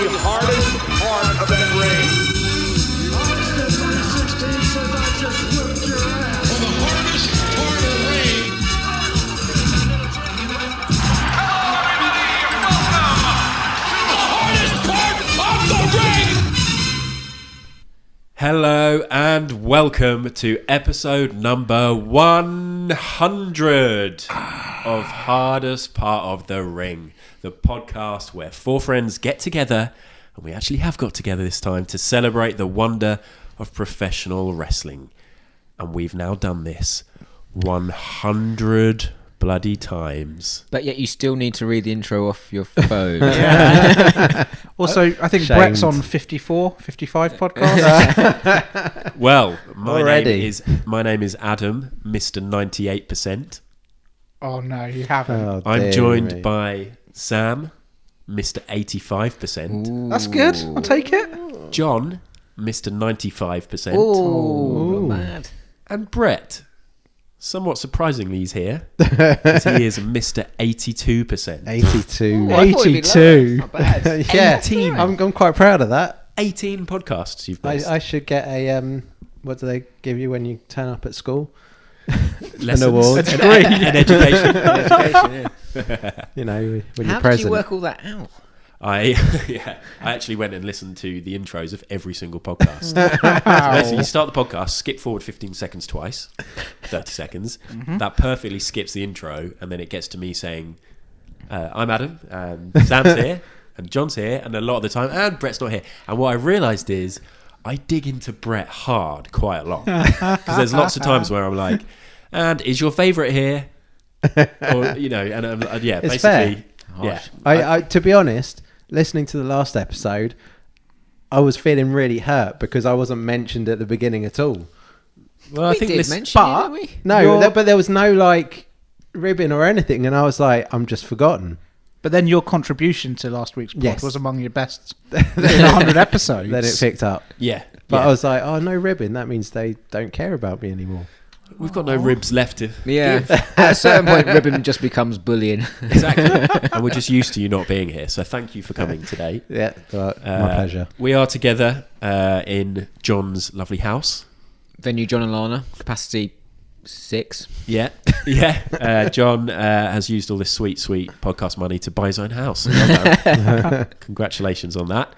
the hardest part of that ring. Hello and welcome to episode number 100 of Hardest Part of the Ring, the podcast where four friends get together, and we actually have got together this time to celebrate the wonder of professional wrestling. And we've now done this 100 bloody times. But yet you still need to read the intro off your phone. Also, I think Shamed. Brett's on 54, 55 podcasts. Well, my Already. name is Adam, Mr. 98%. Oh no, you haven't. Oh, I'm dear joined me. by Sam, Mr. 85%. That's good. I'll take it. John, Mr. 95%. Oh, not bad. And Brett, somewhat surprisingly, he's here. 'Cause he is Mr. 82%. 82. Oh, I thought it'd be lower. 82. Not bad. Yeah, 18. I'm quite proud of that. 18 podcasts you've missed. I should get a what do they give you when you turn up at school? Lessons. An award. An education. You know, when How you're did present. you work all that out? I actually went and listened to the intros of every single podcast. So basically, you start the podcast, skip forward 15 seconds twice, 30 seconds. That perfectly skips the intro, and then it gets to me saying, I'm Adam, and Sam's here, and John's here, and a lot of the time, and Brett's not here. And what I realised is I dig into Brett hard quite a lot. Because there's lots of times where I'm like, and is your favourite here? Or, you know, and yeah, It's basically, fair. yeah. I to be honest, listening to the last episode, I was feeling really hurt because I wasn't mentioned at the beginning at all. Well, I We think did this, mention it, didn't we? No, but there was no like ribbon or anything, and I was like, I'm just forgotten. But then your contribution to last week's pod Yes. was among your best in 100 episodes. Then it picked up. yeah. But yeah. I was like, oh, no ribbon. That means they don't care about me anymore. We've got no ribs left to Yeah. At a certain point, ribbon just becomes bullying. exactly, and we're just used to you not being here. So thank you for coming today. Yeah, my pleasure. We are together in John's lovely house. Venue John and Lana, capacity 6. Yeah, yeah. John has used all this sweet podcast money to buy his own house. Well done. Congratulations on that.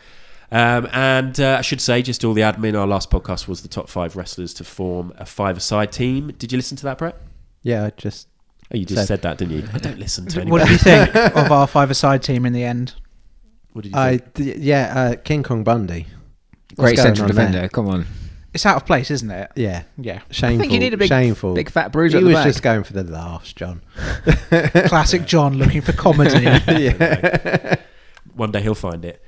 And I should say, just all the admin, our last podcast was the top 5 wrestlers to form a 5-a-side team. Did you listen to that, Brett? Yeah, I just... Oh, you just said that, didn't you? I don't listen to anyone. What did you think of our five-a-side team in the end? What did you think? King Kong Bundy. Great What's going central on there? defender. Come on. It's out of place, isn't it? Yeah. Yeah. Shameful. I think you need a big, shameful. big fat bruiser He at the was back. just going for the laughs, John. Classic John looking for comedy. Yeah. One day he'll find it.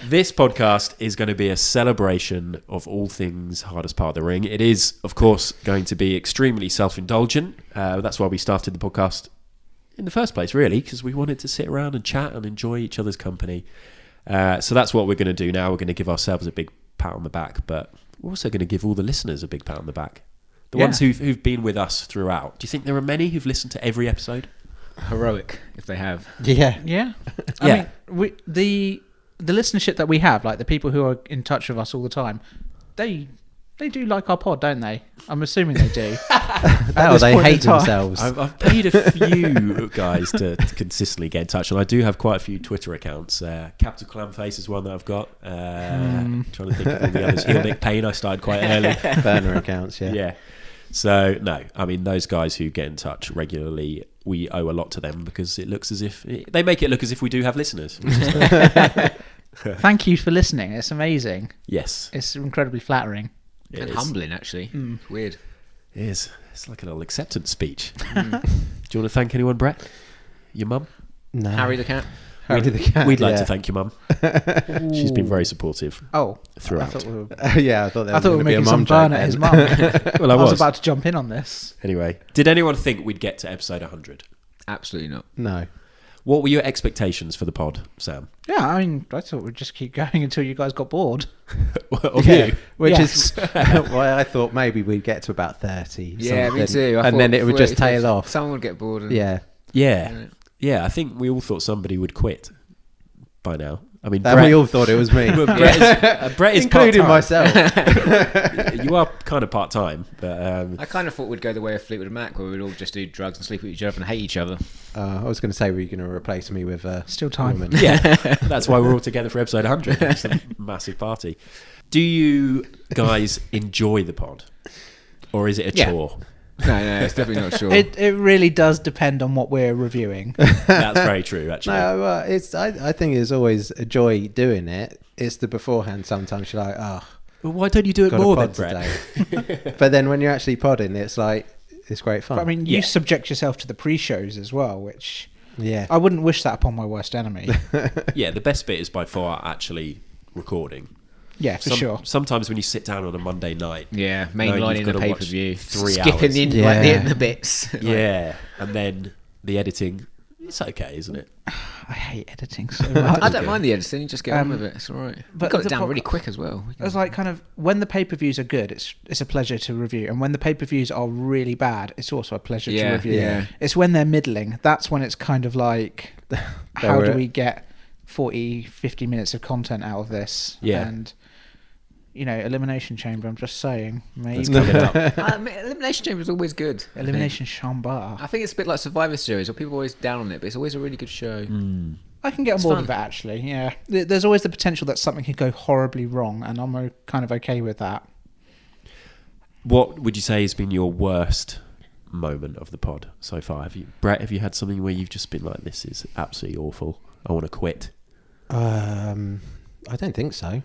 This podcast is going to be a celebration of all things Hardest Part of the Ring. It is, of course, going to be extremely self-indulgent. That's why we started the podcast in the first place, really, because we wanted to sit around and chat and enjoy each other's company. So that's what we're going to do now. We're going to give ourselves a big pat on the back, but we're also going to give all the listeners a big pat on the back. The ones who've been with us throughout. Do you think there are many who've listened to every episode? Heroic, if they have. Yeah. Yeah. Yeah. I mean, the listenership that we have, like the people who are in touch with us all the time, they do like our pod, don't they? I'm assuming they do. Oh, they point in hate time. themselves. I've paid a few guys to consistently get in touch, and I do have quite a few Twitter accounts. Capital Clamface is one that I've got. Trying to think of all the others. Heel Nick Payne, I started quite early. Burner accounts, yeah. Yeah. So, no, I mean, those guys who get in touch regularly, we owe a lot to them because it looks as if... They make it look as if we do have listeners. Which is nice. Thank you for listening. It's amazing. Yes. It's incredibly flattering. It And is. humbling, actually. Weird. It is. It's like a little acceptance speech. Do you want to thank anyone, Brett? Your mum? No. Harry the cat. Harry the cat. We'd like yeah. to thank your mum. She's been very supportive Oh, throughout. I thought we were, Yeah, I thought there I was thought going we were to be a making mum some joke burn at his then. mum. Well, I I was was. about to jump in on this. Anyway, did anyone think we'd get to episode 100? Absolutely not. No. What were your expectations for the pod, Sam? Yeah, I mean, I thought we'd just keep going until you guys got bored. Of Yeah, you? which Yes. is why I thought maybe we'd get to about 30. Yeah, me something, too. I and thought then it would just 40, tail off. Someone would get bored. And Yeah. Yeah. Yeah, I think we all thought somebody would quit by now. I mean, And we all thought it was me, Brett is including part-time. myself. You are kind of part-time, but I kind of thought we'd go the way of Fleetwood Mac, where we'd all just do drugs and sleep with each other and hate each other. I was going to say, were you going to replace me with Still time. woman? yeah, that's why we're all together for episode 100. It's a massive party. Do you guys enjoy the pod, or is it a Yeah. chore? No, it's definitely not sure. It really does depend on what we're reviewing. That's very true, actually. No, I think it's always a joy doing it. It's the beforehand. Sometimes you're like, Well, why don't you do it got a more then, pod Brett? today. But then when you're actually podding, it's like it's great fun. But I mean, you Yeah. subject yourself to the pre-shows as well, which yeah, I wouldn't wish that upon my worst enemy. Yeah, the best bit is by far actually recording. Yeah, for sure. Sometimes when you sit down on a Monday night, Yeah, knowing mainlining you've the gotta watch pay-per-view, 3 skipping hours. the, Yeah. like, the end of bits. yeah, and then the editing, it's okay, isn't it? I hate editing so much. I don't mind the editing, you just get on with it, it's alright. but We got the it down pro- really quick as well. It was like kind of when the pay-per-views are good, it's a pleasure to review, and when the pay-per-views are really bad, it's also a pleasure to Yeah, review. yeah. It's when they're middling, that's when it's kind of like, how were- do we get 40, 50 minutes of content out of this? Yeah. And you know, Elimination Chamber. I'm just saying, maybe That's coming up. Elimination Chamber is always good. Elimination Chamber. I think it's a bit like Survivor Series, where people are always down on it, but it's always a really good show. I can get on It's board fun. with that actually. Yeah, there's always the potential that something could go horribly wrong, and I'm kind of okay with that. What would you say has been your worst moment of the pod so far? Brett, have you had something where you've just been like, this is absolutely awful, I want to quit? I don't think so.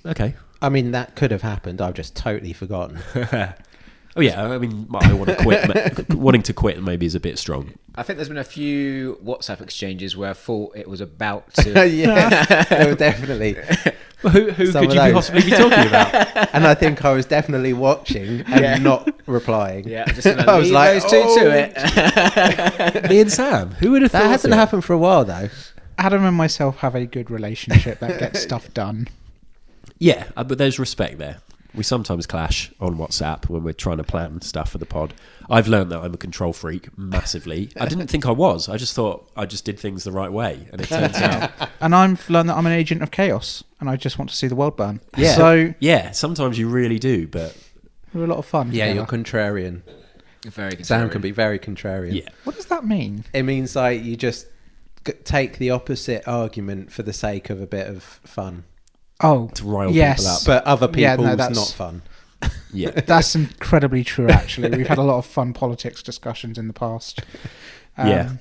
Okay. I mean, that could have happened. I've just totally forgotten. Oh yeah, I mean, I want to quit. Wanting to quit maybe is a bit strong. I think there's been a few WhatsApp exchanges where I thought it was about to... yeah, definitely. Well, who Some could of you those. possibly be talking about? And I think I was definitely watching and Yeah. not replying. Yeah, I'm just going I to was leave like, those two "Oh." to it. Me and Sam. Who would have thought That hasn't it? happened for a while, though. Adam and myself have a good relationship that gets stuff done. Yeah, but there's respect there. We sometimes clash on WhatsApp when we're trying to plan stuff for the pod. I've learned that I'm a control freak massively. I didn't think I was. I just thought I just did things the right way, and it turns out, And I've learned that I'm an agent of chaos, and I just want to see the world burn. yeah, So yeah. Sometimes you really do, but we're a lot of fun. Yeah, together. you're contrarian. Very good. Sam can be very contrarian. yeah, What does that mean? It means like you just take the opposite argument for the sake of a bit of fun. Oh, to rile yes. people up. But other people's Yeah, no, that's- not fun. Yeah, That's incredibly true, actually. We've had a lot of fun politics discussions in the past. yeah.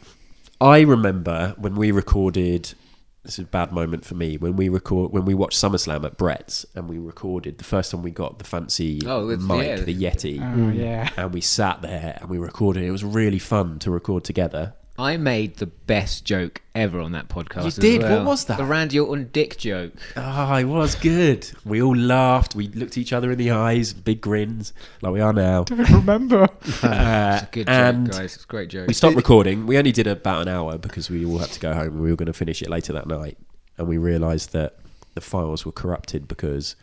I remember when we recorded. This is a bad moment for me. When we watched SummerSlam at Brett's, and we recorded the first time we got the fancy mic, the Yeti, Oh, yeah. and we sat there and we recorded. It was really fun to record together. I made the best joke ever on that podcast. You as did? well. What was that? The Randy Orton dick joke. Oh, it was good. We all laughed. We looked each other in the eyes, big grins, like we are now. I remember. It's a good and joke, guys. It's a great joke. we stopped recording. We only did about an hour because we all had to go home and we were going to finish it later that night. And we realised that the files were corrupted because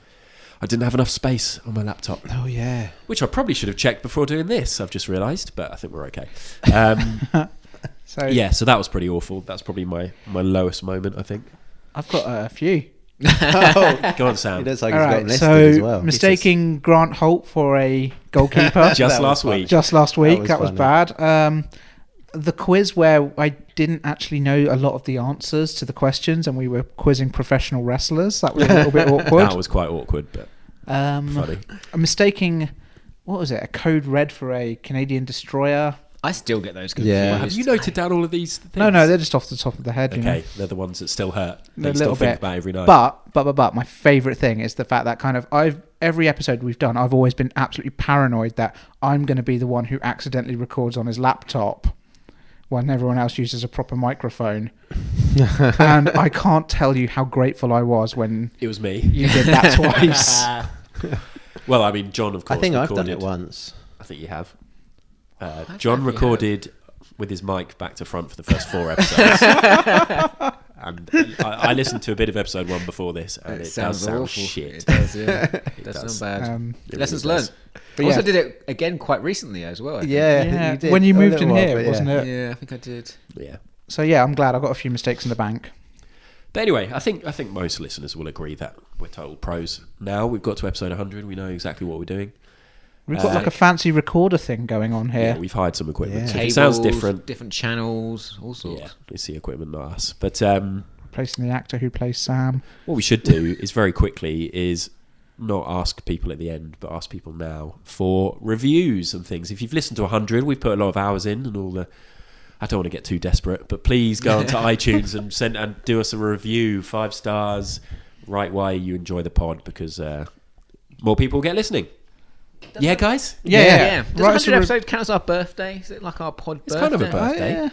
I didn't have enough space on my laptop. Oh yeah. Which I probably should have checked before doing this, I've just realised, but I think we're okay. So Yeah, so that was pretty awful. That's probably my lowest moment, I think. I've got a few. Oh, Go on, it Sam. looks like All he's got right, them listed so as well. mistaking Grant Holt for a goalkeeper Just That was last fun. week. just last week. was That was funny. bad. The quiz where I didn't actually know a lot of the answers to the questions, and we were quizzing professional wrestlers. That was a little bit awkward. That was quite awkward, but funny. I'm mistaking, what was it? A code red for a Canadian destroyer. I still get those confused. Yeah. Well, have you noted down all of these things? No, they're just off the top of the head. You know? Okay, they're the ones that still hurt. A They still little think bit. about every night. But my favourite thing is the fact that kind of every episode we've done, I've always been absolutely paranoid that I'm going to be the one who accidentally records on his laptop when everyone else uses a proper microphone. And I can't tell you how grateful I was when it was me. you did that twice. Well, I mean, John, of course, I think I've recorded. done it once. I think you have. John recorded with his mic back to front for the first 4 episodes. And I listened to a bit of episode 1 before this, and it does sound awful. shit. It does, yeah. It does. does sound bad. It Lessons really learned. does. But also did it again quite recently as well. I think. Yeah, Yeah, you did. when you A moved in little while, here, but wasn't it? Yeah, I think I did. Yeah. So yeah, I'm glad I got a few mistakes in the bank. But anyway, I think most listeners will agree that we're total pros. Now we've got to episode 100. We know exactly what we're doing. We've got like a fancy recorder thing going on here. Yeah, we've hired some equipment. Yeah. So if it Cables, sounds different. different channels, all sorts. Yeah, it's the equipment, not us. But Replacing the actor who plays Sam. what we should do is very quickly is not ask people at the end, but ask people now for reviews and things. If you've listened to 100, we've put a lot of hours in and all the... I don't want to get too desperate, but please go onto iTunes and do us a review, 5 stars, write why you enjoy the pod, because more people get listening. Yeah, guys? Yeah. Does Right, 100 episode count as our birthday? Is it like our pod It's birthday? kind of a birthday. yeah.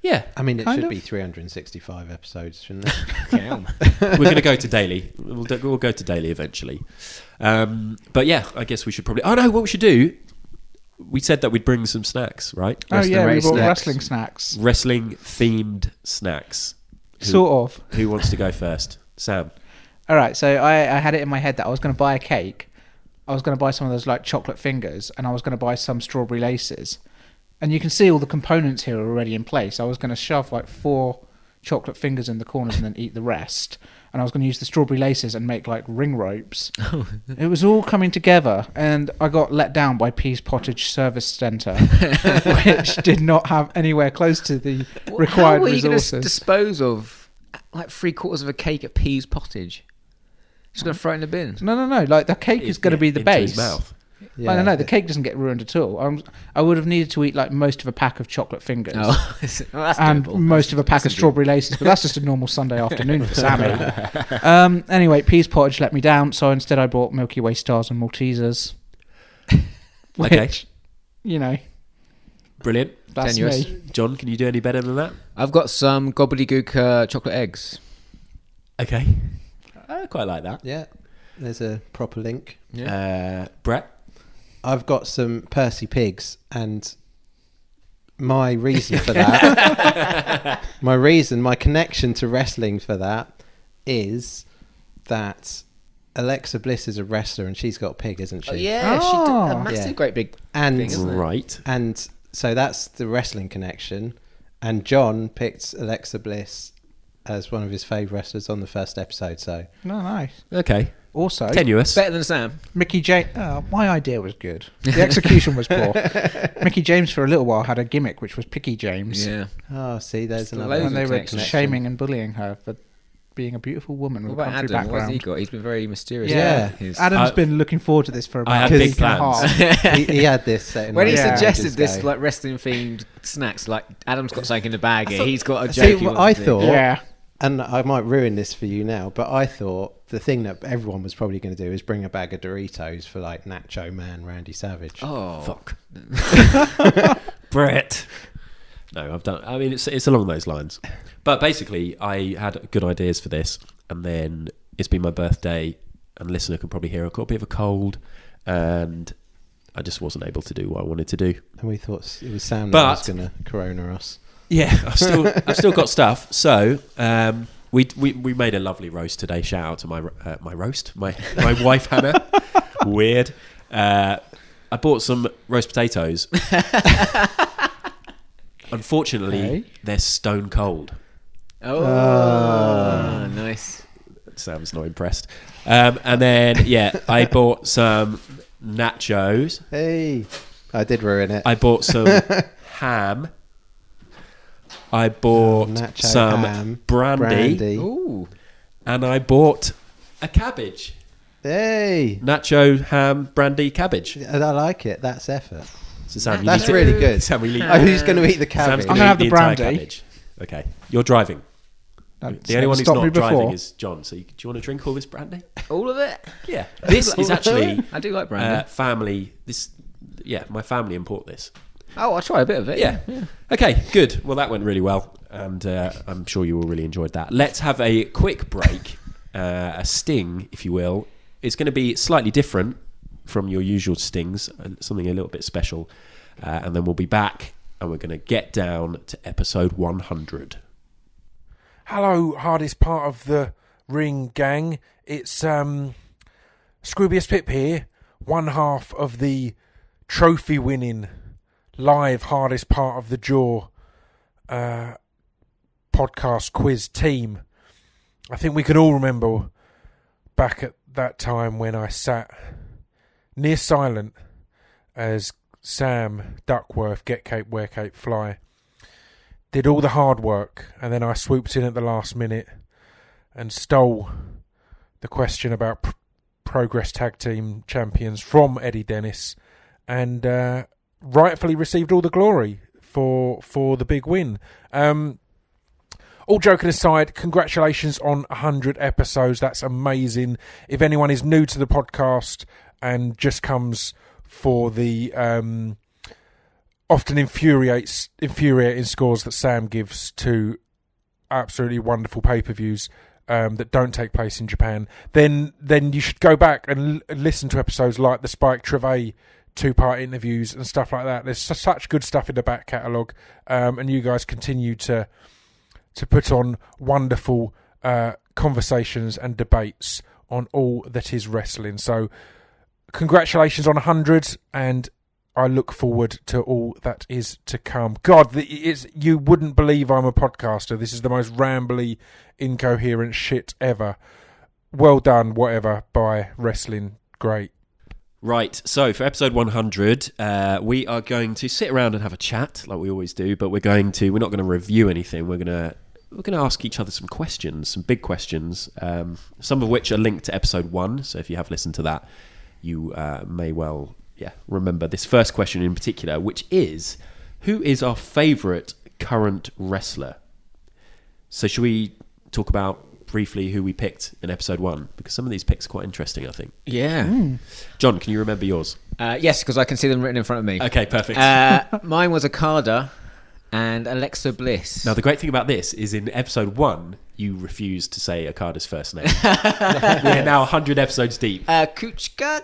Yeah. I mean, it Kind should of. be 365 episodes, shouldn't it? Yeah. We're going to go to daily. We'll go to daily eventually. But yeah, I guess we should probably... Oh, no, what we should do... We said that we'd bring some snacks, right? Oh, yeah, we race brought snacks. wrestling snacks. Wrestling-themed snacks. Sort of. Who wants to go first? Sam. All right, so I had it in my head that I was going to buy a cake. I was going to buy some of those like chocolate fingers, and I was going to buy some strawberry laces. And you can see all the components here are already in place. I was going to shove like 4 chocolate fingers in the corners and then eat the rest. And I was going to use the strawberry laces and make like ring ropes. It was all coming together, and I got let down by Pease Pottage Service Centre, which did not have anywhere close to the required How were you going to resources. dispose of like 3/4 of a cake at Pease Pottage? Just going to throw it in the bin. No. Like the cake is going to be the into base. his mouth. I don't know. The cake doesn't get ruined at all. I would have needed to eat like most of a pack of chocolate fingers Oh, that's and doable. most of a pack of strawberry laces, but that's just a normal Sunday afternoon for Sammy. Anyway, Pease Pottage let me down, so instead I bought Milky Way stars and Maltesers. Which, Okay. you know, Brilliant. that's Tenuous. me. John, can you do any better than that? I've got some gobbledygook chocolate eggs. Okay. I quite like that. Yeah, there's a proper link. Brett? I've got some Percy Pigs, and my reason for that, my connection to wrestling for that is that Alexa Bliss is a wrestler and she's got a pig, isn't she? Oh, yeah, she did Oh. a massive, Yeah. great big And thing, isn't it? Right. and so that's the wrestling connection. And John picked Alexa Bliss as one of his favourite wrestlers on the first episode. So No, nice. Okay. Also, Tenuous. Better than Sam. Mickey James. My idea was good. The execution was poor. Mickey James for a little while had a gimmick which was Picky James. Yeah. see, there's Still another loads And of they were connections. shaming and bullying her for being a beautiful woman What with a about country Adam? What's he background. got? He's been very mysterious. Yeah. about his- Adam's I- been looking forward to this for I about had a big week and a plans. half. he had this set in When he mind ages suggested this, ago. like wrestling themed snacks, like Adam's got something in the bag here. He's got a See, joke. he what wants I to do. thought- Yeah. And I might ruin this for you now, but I thought the thing that everyone was probably going to do is bring a bag of Doritos for like Nacho Man Randy Savage. Oh, Fuck. Brett. No, I've done... I mean, it's along those lines. But basically, I had good ideas for this, and then it's been my birthday, and the listener can probably hear I've got a bit of a cold, and I just wasn't able to do what I wanted to do. And we thought it was Sam But- that was going to corona us. Yeah, I've still got stuff. So we made a lovely roast today. Shout out to my wife Hannah. Weird. I bought some roast potatoes. Unfortunately, Okay. they're stone cold. oh, nice. Sam's not impressed. And then I bought some nachos. Hey, I did ruin it. I bought some ham. I bought Nacho some ham, brandy. Ooh, And I bought a cabbage. Hey, Nacho, ham, brandy, cabbage. and I like it. That's effort. So Sam, you That's need really good. Sam, we need, Oh, who's going to eat the Sam's cabbage? I'm going gonna to have eat the the entire brandy. cabbage. Okay, you're driving. That's The only one who's stopped me not driving before. is John. So do you want to drink all this brandy? all of it. Yeah. This is actually I do like brandy. family. My family import this. Oh, I'll try a bit of it. Yeah. Okay, good. Well, that went really well, and I'm sure you all really enjoyed that. Let's have a quick break, a sting, if you will. It's going to be slightly different from your usual stings, and something a little bit special, and then we'll be back, and we're going to get down to episode 100. Hello, hardest part of the ring gang. It's Scroobius Pip here, one half of the trophy-winning live hardest part of the jaw podcast quiz team. I think we can all remember back at that time when I sat near silent as Sam Duckworth, Get Cape, Wear Cape, Fly, did all the hard work, and then I swooped in at the last minute and stole the question about Progress Tag Team Champions from Eddie Dennis, and rightfully received all the glory for the big win. All joking aside, congratulations on 100 episodes. That's amazing. If anyone is new to the podcast and just comes for the often infuriating scores that Sam gives to absolutely wonderful pay-per-views that don't take place in Japan, then you should go back and listen to episodes like the Spike Trevay 2-part interviews and stuff like that. There's such good stuff in the back catalogue, and you guys continue to put on wonderful conversations and debates on all that is wrestling. So congratulations on 100, and I look forward to all that is to come. God, you wouldn't believe I'm a podcaster. This is the most rambly, incoherent shit ever. Well done, whatever, by Wrestling Great. Right, so for episode 100, we are going to sit around and have a chat like we always do, but we're not going to review anything. We're going to ask each other some questions, some big questions, some of which are linked to episode 1. So if you have listened to that, you may well remember this first question in particular, which is, who is our favourite current wrestler? So should we talk about briefly who we picked in episode 1? Because some of these picks are quite interesting, I think. Yeah. John, can you remember yours? Yes, because I can see them written in front of me. Okay, perfect. Mine was Okada and Alexa Bliss. Now, the great thing about this is in episode 1, you refused to say Okada's first name. We're now 100 episodes deep. Kuchka.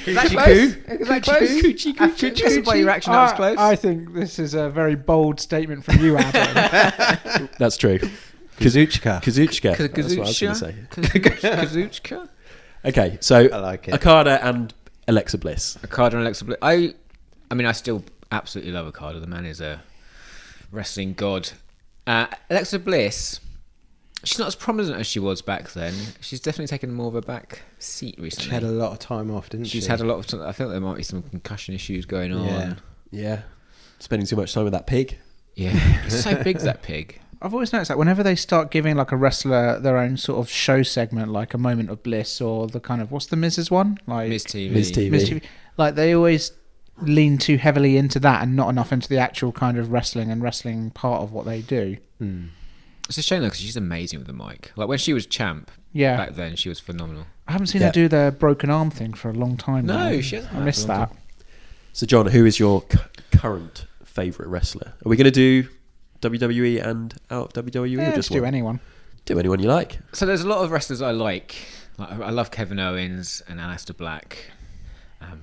Is that close? Is that close? This is why your reaction was close. I think this is a very bold statement from you, Adam. That's true. Kazuchika. Kazuchika. That's what I was going to say. Kazuchika. Okay, so I like it. Okada and Alexa Bliss. Okada and Alexa Bliss. I mean, I still absolutely love Okada. The man is a wrestling god. Alexa Bliss, she's not as prominent as she was back then. She's definitely taken more of a back seat recently. She had a lot of time off, didn't she? She's had a lot of... I think there might be some concussion issues going on. Yeah. Spending too much time with that pig. Yeah. He's so big, that pig. I've always noticed that whenever they start giving like a wrestler their own sort of show segment, like a Moment of Bliss or the kind of... What's the Miz's one? Like Miz TV. Miz TV. Miz TV. Like they always lean too heavily into that and not enough into the actual kind of wrestling part of what they do. It's a shame though, because she's amazing with the mic. Like when she was champ back then, she was phenomenal. I haven't seen her do the broken arm thing for a long time now. No, she hasn't. I missed that. So, John, who is your current favourite wrestler? Are we going to do WWE and out of WWE? Yeah, or just do one? anyone. Do anyone you like. So there's a lot of wrestlers I like. I love Kevin Owens and Aleister Black.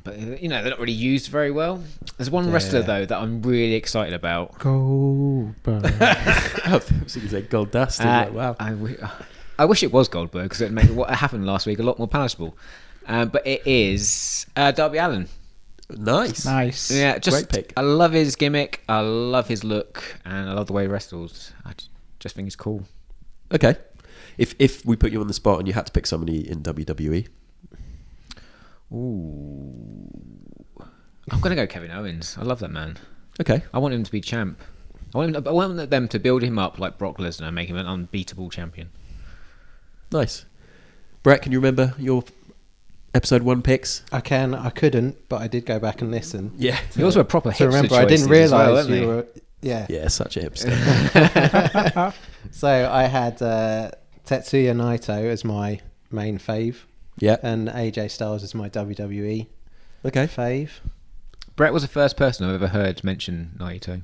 But, you know, they're not really used very well. There's one wrestler, though, that I'm really excited about. Goldberg. I was going to say Goldust. Wow. I wish it was Goldberg, because it would make what happened last week a lot more palatable. But it is Darby Allin. Nice. Yeah, great pick. I love his gimmick. I love his look. And I love the way he wrestles. I just think he's cool. Okay. If we put you on the spot and you had to pick somebody in WWE... Ooh. I'm going to go Kevin Owens. I love that man. Okay. I want him to be champ. I want them to build him up like Brock Lesnar and make him an unbeatable champion. Nice. Brett, can you remember your episode 1 picks? I couldn't, but I did go back and listen. Yeah. He was a proper hipster. So remember, I didn't realise you were... Yeah. Yeah, such a hipster. So I had Tetsuya Naito as my main fave. Yeah. And AJ Styles as my WWE fave. Brett was the first person I've ever heard mention Naito.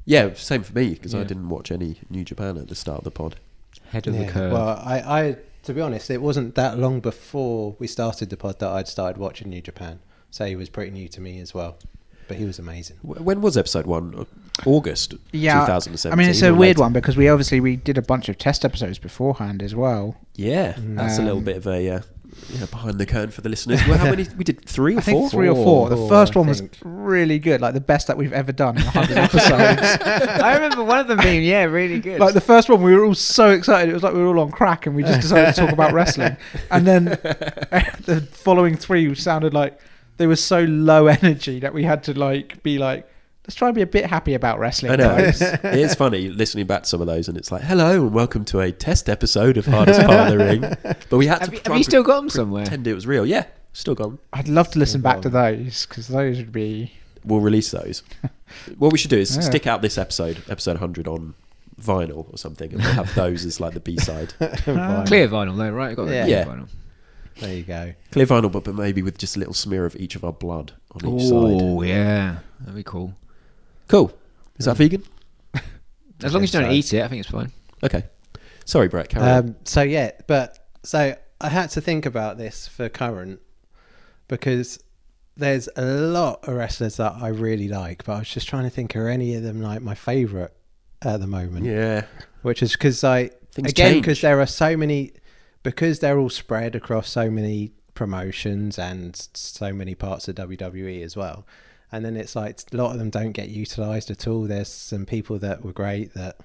Yeah, same for me, because I didn't watch any New Japan at the start of the pod. Head of the curve. Well, I to be honest, it wasn't that long before we started the pod that I'd started watching New Japan. So he was pretty new to me as well. But he was amazing. When was episode 1? August 2017. I mean, it's a weird one because we did a bunch of test episodes beforehand as well. Yeah, that's a little bit of a behind the curtain for the listeners. Well, how many? We did 3 or I think 4? 3 or 4. The first I one was think. really good, like the best that we've ever done in 100 episodes. I remember one of them being really good. Like the first one, we were all so excited. It was like we were all on crack, and we just decided to talk about wrestling. And then the following 3 sounded like they were so low energy that we had to like be like, let's try and be a bit happy about wrestling. I know. Guys. It is funny listening back to some of those, and it's like, hello and welcome to a test episode of Hardest Part of the Ring. But we had to. have you still got them somewhere? Pretend it was real. Yeah, still got them. I'd love to listen back to those because those would be. We'll release those. What we should do is Yeah. stick out this episode 100, on vinyl or something, and we'll have those as like the B-side. Clear vinyl, though, right? Got Yeah. clear Yeah. vinyl. There you go. Clear vinyl, but maybe with just a little smear of each of our blood on each side. Oh, yeah. That'd be cool. Cool. Is that vegan? As long as you don't so. eat it, I think it's fine. Okay. Sorry, Brett. Carry on. So I had to think about this for current because there's a lot of wrestlers that I really like, but I was just trying to think, are any of them like my favourite at the moment? Yeah. Which is because Things change. because there are so many, because they're all spread across so many promotions and so many parts of WWE as well. And then it's like a lot of them don't get utilised at all. There's some people that were great that,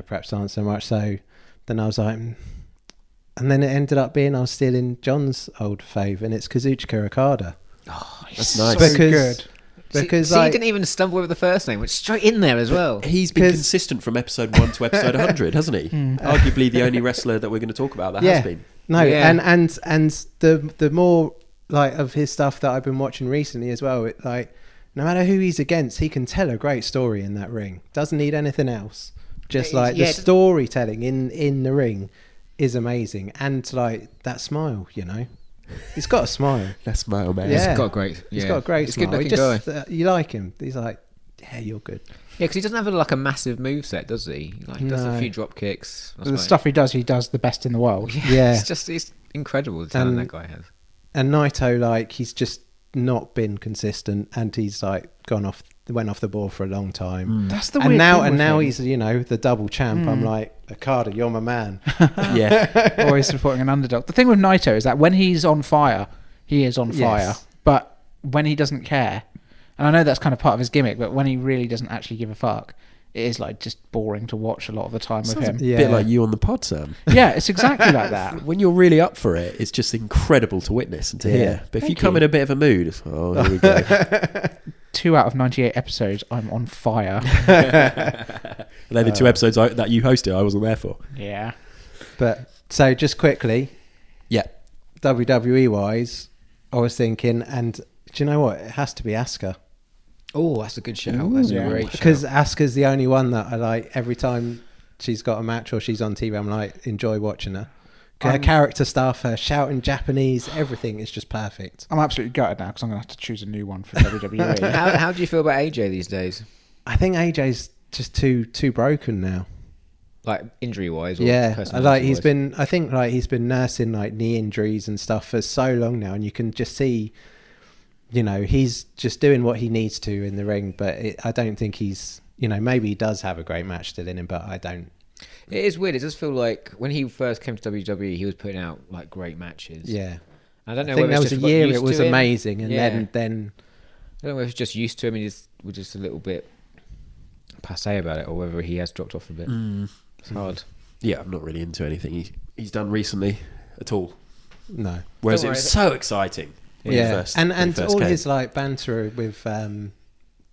perhaps aren't so much. So then I was like, and then it ended up being I was stealing John's old fave, and it's Kazuchika Okada. That's nice. So Because- good. Because See, like, you didn't even stumble over the first name, which is straight in there as well. He's been 'Cause- consistent from episode 1 to episode 100, hasn't he? Arguably the only wrestler that we're going to talk about that has been. No, Yeah. and the more like of his stuff that I've been watching recently as well, it like no matter who he's against, he can tell a great story in that ring. Doesn't need anything else. Just Yeah, like yeah, the it- storytelling in the ring is amazing, and like that smile, he's got a smile. That's smile, man. Yeah. He's got a great. Yeah. He's got a great He's a good smile. He looking just guy. you like him. He's like, yeah, you're good. Yeah, because he doesn't have like a massive moveset, does he? Like he does a No. few drop kicks. That's The about it. stuff he does the best in the world. Yeah. It's incredible the talent And- that guy has. And Naito, like, he's just not been consistent, and he's like went off the ball for a long time. That's the And weird now, thing with him. he's the double champ. I'm like, Okada, you're my man. Yeah. Always supporting an underdog. The thing with Naito is that when he's on fire, he is on fire. Yes. But when he doesn't care, and I know that's kind of part of his gimmick, but when he really doesn't actually give a fuck, it is like just boring to watch a lot of the time with him. Yeah. Bit like you on the pod, Sam. Yeah, it's exactly like that. When you're really up for it, it's just incredible to witness and to Yeah. hear. But if you Thank come you. in a bit of a mood, it's, oh, here we go. 2 out of 98 episodes, I'm on fire. And then the 2 episodes that you hosted, I wasn't there for. Yeah. But so just quickly, Yeah. WWE wise, I was thinking, and do you know what? It has to be Asuka. Oh, that's a good shout. That's yeah. a great shout. Because Asuka's the only one that I like. Every time she's got a match or she's on TV, I'm like, enjoy watching her. Her character stuff, her shouting Japanese, everything is just perfect. I'm absolutely gutted now because I'm going to have to choose a new one for WWE. How do you feel about AJ these days? I think AJ's just too broken now. Like injury wise? Yeah, like he's been nursing like knee injuries and stuff for so long now, and you can just see, he's just doing what he needs to in the ring. But I don't think he's, maybe he does have a great match still in him, but I don't. It is weird. It does feel like when he first came to WWE, he was putting out like great matches. Yeah, I don't know. I think whether there it's was a just got year used it was to him. amazing, and Yeah. then I don't know whether it's just used to him and we're just a little bit passe about it, or whether he has dropped off a bit. It's hard. Yeah, I'm not really into anything he's done recently at all. no. Whereas Don't it worry. was so exciting. When he Yeah, first- when he and first all came. his like banter with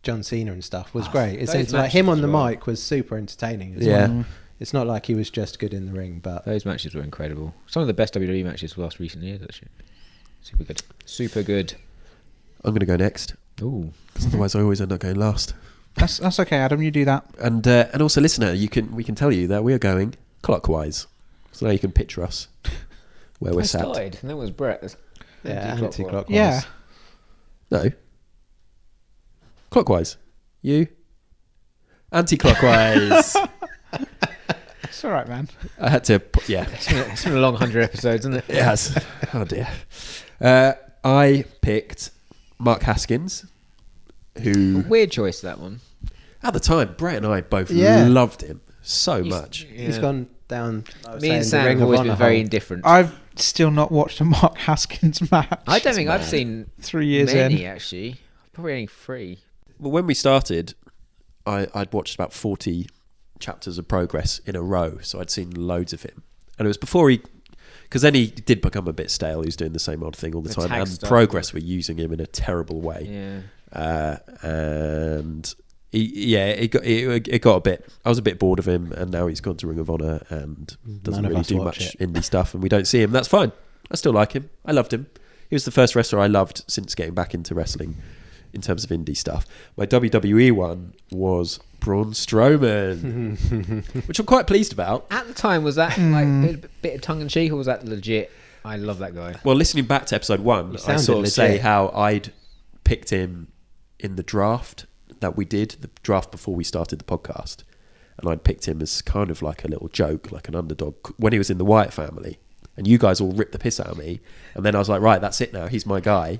John Cena and stuff was great. It's those like him matches on the as well. mic was super entertaining as Yeah. well. It's not like he was just good in the ring, but Those matches were incredible. Some of the best WWE matches of the last recent years, actually. Super good. Super good. I'm going to go next. Ooh. 'Cause otherwise I always end up going last. That's okay, Adam. You do that. And also, listener, we can tell you that we are going clockwise. So now you can picture us where we're I sat. started, and that was Brett. yeah, Anti-clockwise. anti-clockwise. Yeah. No. Clockwise. You. Anti-clockwise. It's all right, man. I had to. Yeah. It's been a long 100 episodes, isn't it? It has. Oh dear. I picked Mark Haskins, who Weird choice, that one. at the time Brett and I both Yeah. loved him so much. Yeah. He's gone down. Me and Sam have always been very indifferent. I've still not watched a Mark Haskins match. I don't think I've seen 3 years many, in. actually. Probably only 3. Well, when we started, I'd watched about 40 chapters of Progress in a row, so I'd seen loads of him. And it was before because then he did become a bit stale. He was doing the same odd thing all the time, tag and stuff, Progress were using him in a terrible way. Yeah. And it got a bit. I was a bit bored of him, and now he's gone to Ring of Honor and doesn't really do much indie stuff, and we don't see him. That's fine. I still like him. I loved him. He was the first wrestler I loved since getting back into wrestling in terms of indie stuff. My WWE one was Braun Strowman, which I'm quite pleased about. At the time, was that like a bit of tongue in cheek, or was that legit? I love that guy. Well, listening back to episode 1, I sort of say how I'd picked him in the draft that we did, the draft before we started the podcast, and I'd picked him as kind of like a little joke, like an underdog when he was in the Wyatt family. And you guys all ripped the piss out of me. And then I was like, right, that's it now. He's my guy.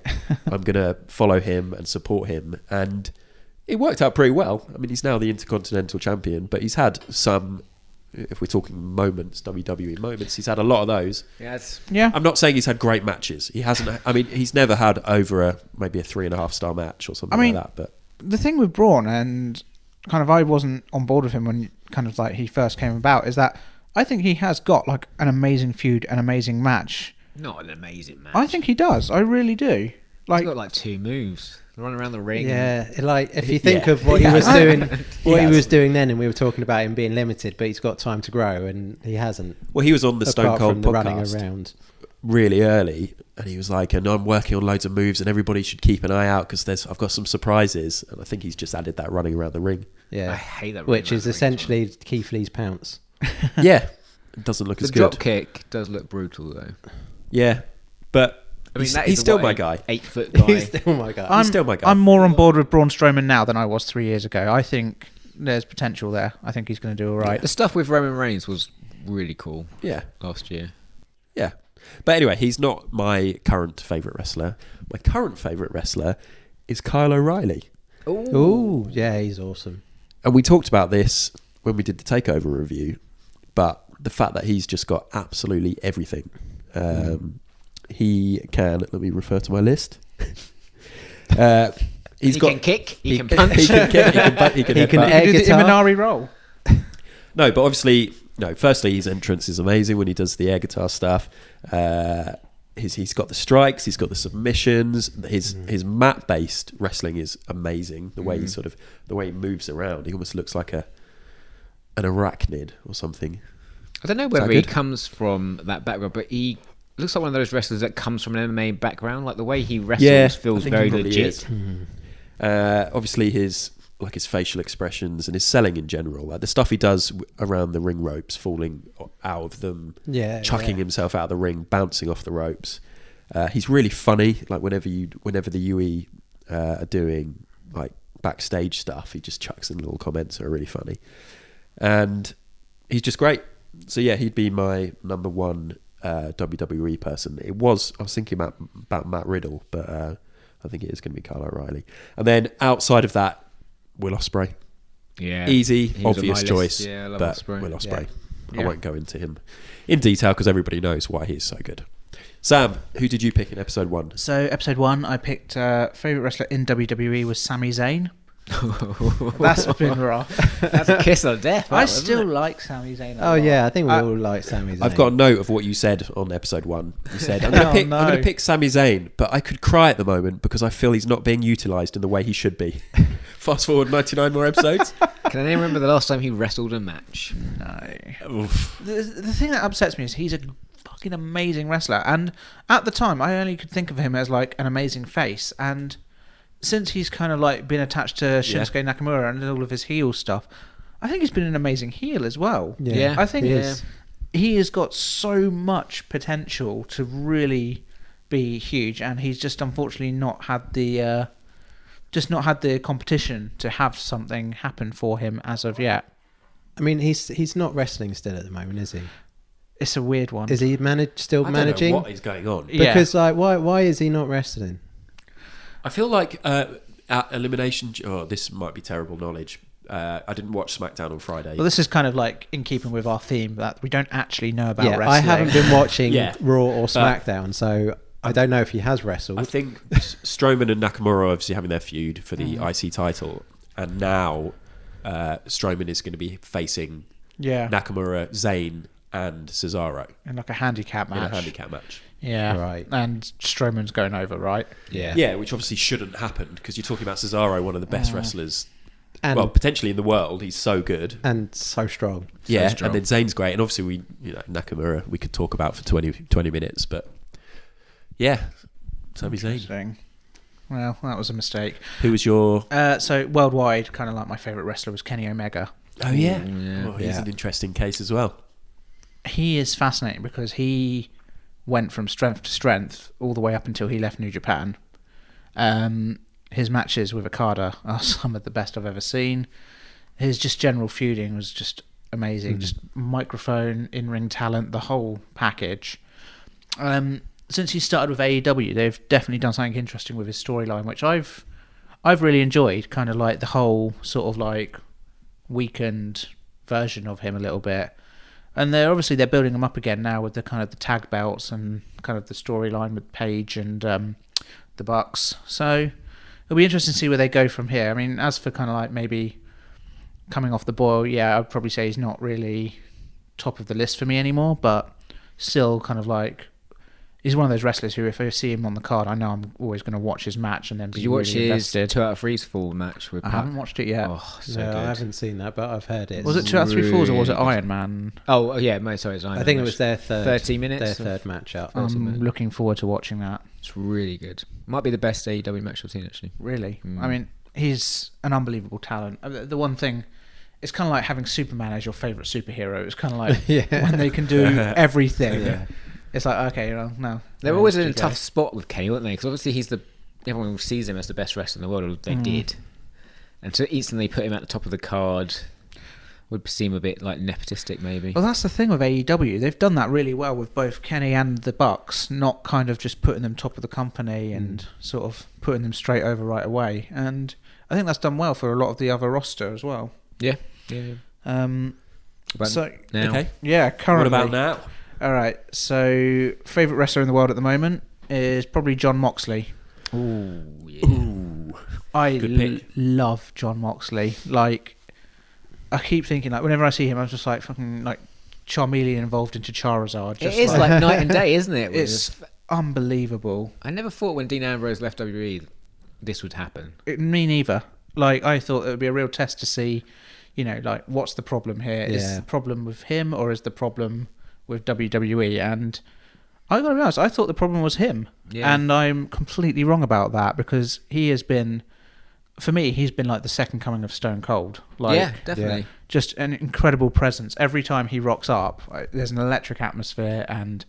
I'm going to follow him and support him. And it worked out pretty well. I mean, he's now the Intercontinental Champion, but he's had some, if we're talking moments, WWE moments, he's had a lot of those. Yeah. I'm not saying he's had great matches. He hasn't, I mean, he's never had over maybe a 3.5-star match or something like that. But the thing with Braun, and kind of I wasn't on board with him when kind of like he first came about, is that I think he has got like an amazing feud, an amazing match. Not an amazing match. I think he does. I really do. Like, he's got like 2 moves. Run around the ring. Yeah, like if you think of what he was doing, he was doing then, and we were talking about him being limited, but he's got time to grow, and he hasn't. Well, he was on the Stone Cold from the podcast running around really early, and he was like, and I'm working on loads of moves, and everybody should keep an eye out because I've got some surprises. And I think he's just added that running around the ring. Yeah, I hate that. Which is essentially Keith Lee's pounce. Yeah, it doesn't look as the good. drop kick does look brutal though. Yeah, but I mean, he's still my guy. 8-foot guy. He's still my guy. He's still my guy. I'm more on board with Braun Strowman now than I was 3 years ago. I think there's potential there. I think he's going to do all right. The stuff with Roman Reigns was really cool. Yeah, last year. Yeah, but anyway, he's not my current favourite wrestler. My current favourite wrestler is Kyle O'Reilly. Ooh, yeah, he's awesome. And we talked about this when we did the Takeover review, but the fact that he's just got absolutely everything. He can, let me refer to my list. He can kick, he can punch. He can kick, he can He can headbutt. air Do the guitar. Imanari roll. No, but obviously, firstly, his entrance is amazing when he does the air guitar stuff. He's got the strikes, he's got the submissions. His mat-based wrestling is amazing. The way he moves around, he almost looks like an arachnid or something. I don't know whether he comes from that background, but he looks like one of those wrestlers that comes from an MMA background. Like the way he wrestles feels very legit. Obviously, his facial expressions and his selling in general, like the stuff he does around the ring ropes, falling out of them, chucking himself out of the ring, bouncing off the ropes. He's really funny. Like whenever the UE are doing like backstage stuff, he just chucks in little comments that are really funny, and he's just great. So yeah, he'd be my number one WWE person. I was thinking about Matt Riddle, but I think it is going to be Kyle O'Reilly. And then outside of that, Will Ospreay. Yeah, easy, obvious choice. Yeah, I love but Ospreay. Will Ospreay. Yeah. I won't go into him in detail because everybody knows why he's so good. Sam, who did you pick in episode 1? So episode 1, I picked favourite wrestler in WWE was Sami Zayn. That's been rough. That's a kiss of death. I still like Sami Zayn. Oh yeah, I think we all like Sami Zayn. I've got a note of what you said on episode 1. You said, I'm going to pick Sami Zayn, but I could cry at the moment because I feel he's not being utilised in the way he should be. Fast forward 99 more episodes. Can anyone remember the last time he wrestled a match? No. The thing that upsets me is he's a fucking amazing wrestler, and at the time I only could think of him as like an amazing face, and since he's kind of like been attached to Shinsuke Nakamura and all of his heel stuff, I think he's been an amazing heel as well. Yeah. I think he has got so much potential to really be huge, and he's just unfortunately not had the competition to have something happen for him as of yet. I mean, he's not wrestling still at the moment, is he? It's a weird one. Is he still managing? I don't know what is going on. Because like, why is he not wrestling? I feel like at Elimination... Oh, this might be terrible knowledge. I didn't watch SmackDown on Friday. Well, this is kind of like in keeping with our theme that we don't actually know about Yeah, wrestling. I haven't been watching Yeah. Raw or SmackDown, so I don't know if he has wrestled. I think Strowman and Nakamura are obviously having their feud for the IC title, and now Strowman is going to be facing Nakamura, Zayn, and Cesaro in like a handicap match. in a handicap match. Yeah, Right. And Strowman's going over, right? Yeah. Yeah, which obviously shouldn't happen because you're talking about Cesaro, one of the best wrestlers, And- well, potentially in the world. He's so good. And so strong. Yeah, strong. and then Zayn's great, and obviously Nakamura we could talk about for 20 minutes, but yeah, Sami Zayn. Interesting. Well, that was a mistake. Who was your? So worldwide, kind of like my favorite wrestler was Kenny Omega. Oh yeah, Yeah. Well, he's Yeah. an interesting case as well. He is fascinating because he went from strength to strength all the way up until he left New Japan. His matches with Okada are some of the best I've ever seen. His just general feuding was just amazing. Just microphone, in-ring talent, the whole package. Since he started with AEW, they've definitely done something interesting with his storyline, which I've really enjoyed. Kind of like the whole sort of like weakened version of him a little bit. And they're building him up again now with the kind of the tag belts and kind of the storyline with Paige and the Bucks. So it'll be interesting to see where they go from here. I mean, as for kind of like maybe coming off the boil, yeah, I'd probably say he's not really top of the list for me anymore, but still kind of like he's one of those wrestlers who, if I see him on the card, I know I'm always going to watch his match and then be Did you watch really his invested. 2 out of 3 fall match with I Pat? haven't watched it yet. Oh, so No, good. I haven't seen that, but I've heard it. Was it 2 out of 3 falls or was it really Iron Man? Oh, yeah, no, sorry, it's Iron I Man think it match. was their third 30 minutes Their of- third match out. I'm looking forward to watching that. It's really good. Might be the best AEW match I've seen, actually. Really. I mean, he's an unbelievable talent. The one thing, it's kind of like having Superman as your favourite superhero. It's kind of like when they can do everything. Yeah. It's like, okay, no. They were always in a tough spot with Kenny, weren't they? Because obviously everyone sees him as the best wrestler in the world, or they did. And to instantly put him at the top of the card would seem a bit like nepotistic, maybe. Well, that's the thing with AEW. They've done that really well with both Kenny and the Bucks, not kind of just putting them top of the company and sort of putting them straight over right away. And I think that's done well for a lot of the other roster as well. Yeah. But So now, Okay. yeah, currently. What about now? All right. So favourite wrestler in the world at the moment is probably John Moxley. ooh, yeah. Ooh, I Good pick. love John Moxley. Like, I keep thinking, like, whenever I see him, I'm just like fucking like Charmeleon involved into Charizard. It Just is like night and day, isn't it? it's unbelievable. I never thought when Dean Ambrose left WWE this would happen. Me neither. Like, I thought it would be a real test to see, like, what's the problem here? Is Yeah. the problem with him or is the problem with WWE? And I gotta be honest, I thought the problem was him. Yeah. And I'm completely wrong about that because he has been, for me, he's been like the second coming of Stone Cold. Like, Yeah, definitely. just an incredible presence. Every time he rocks up, there's an electric atmosphere and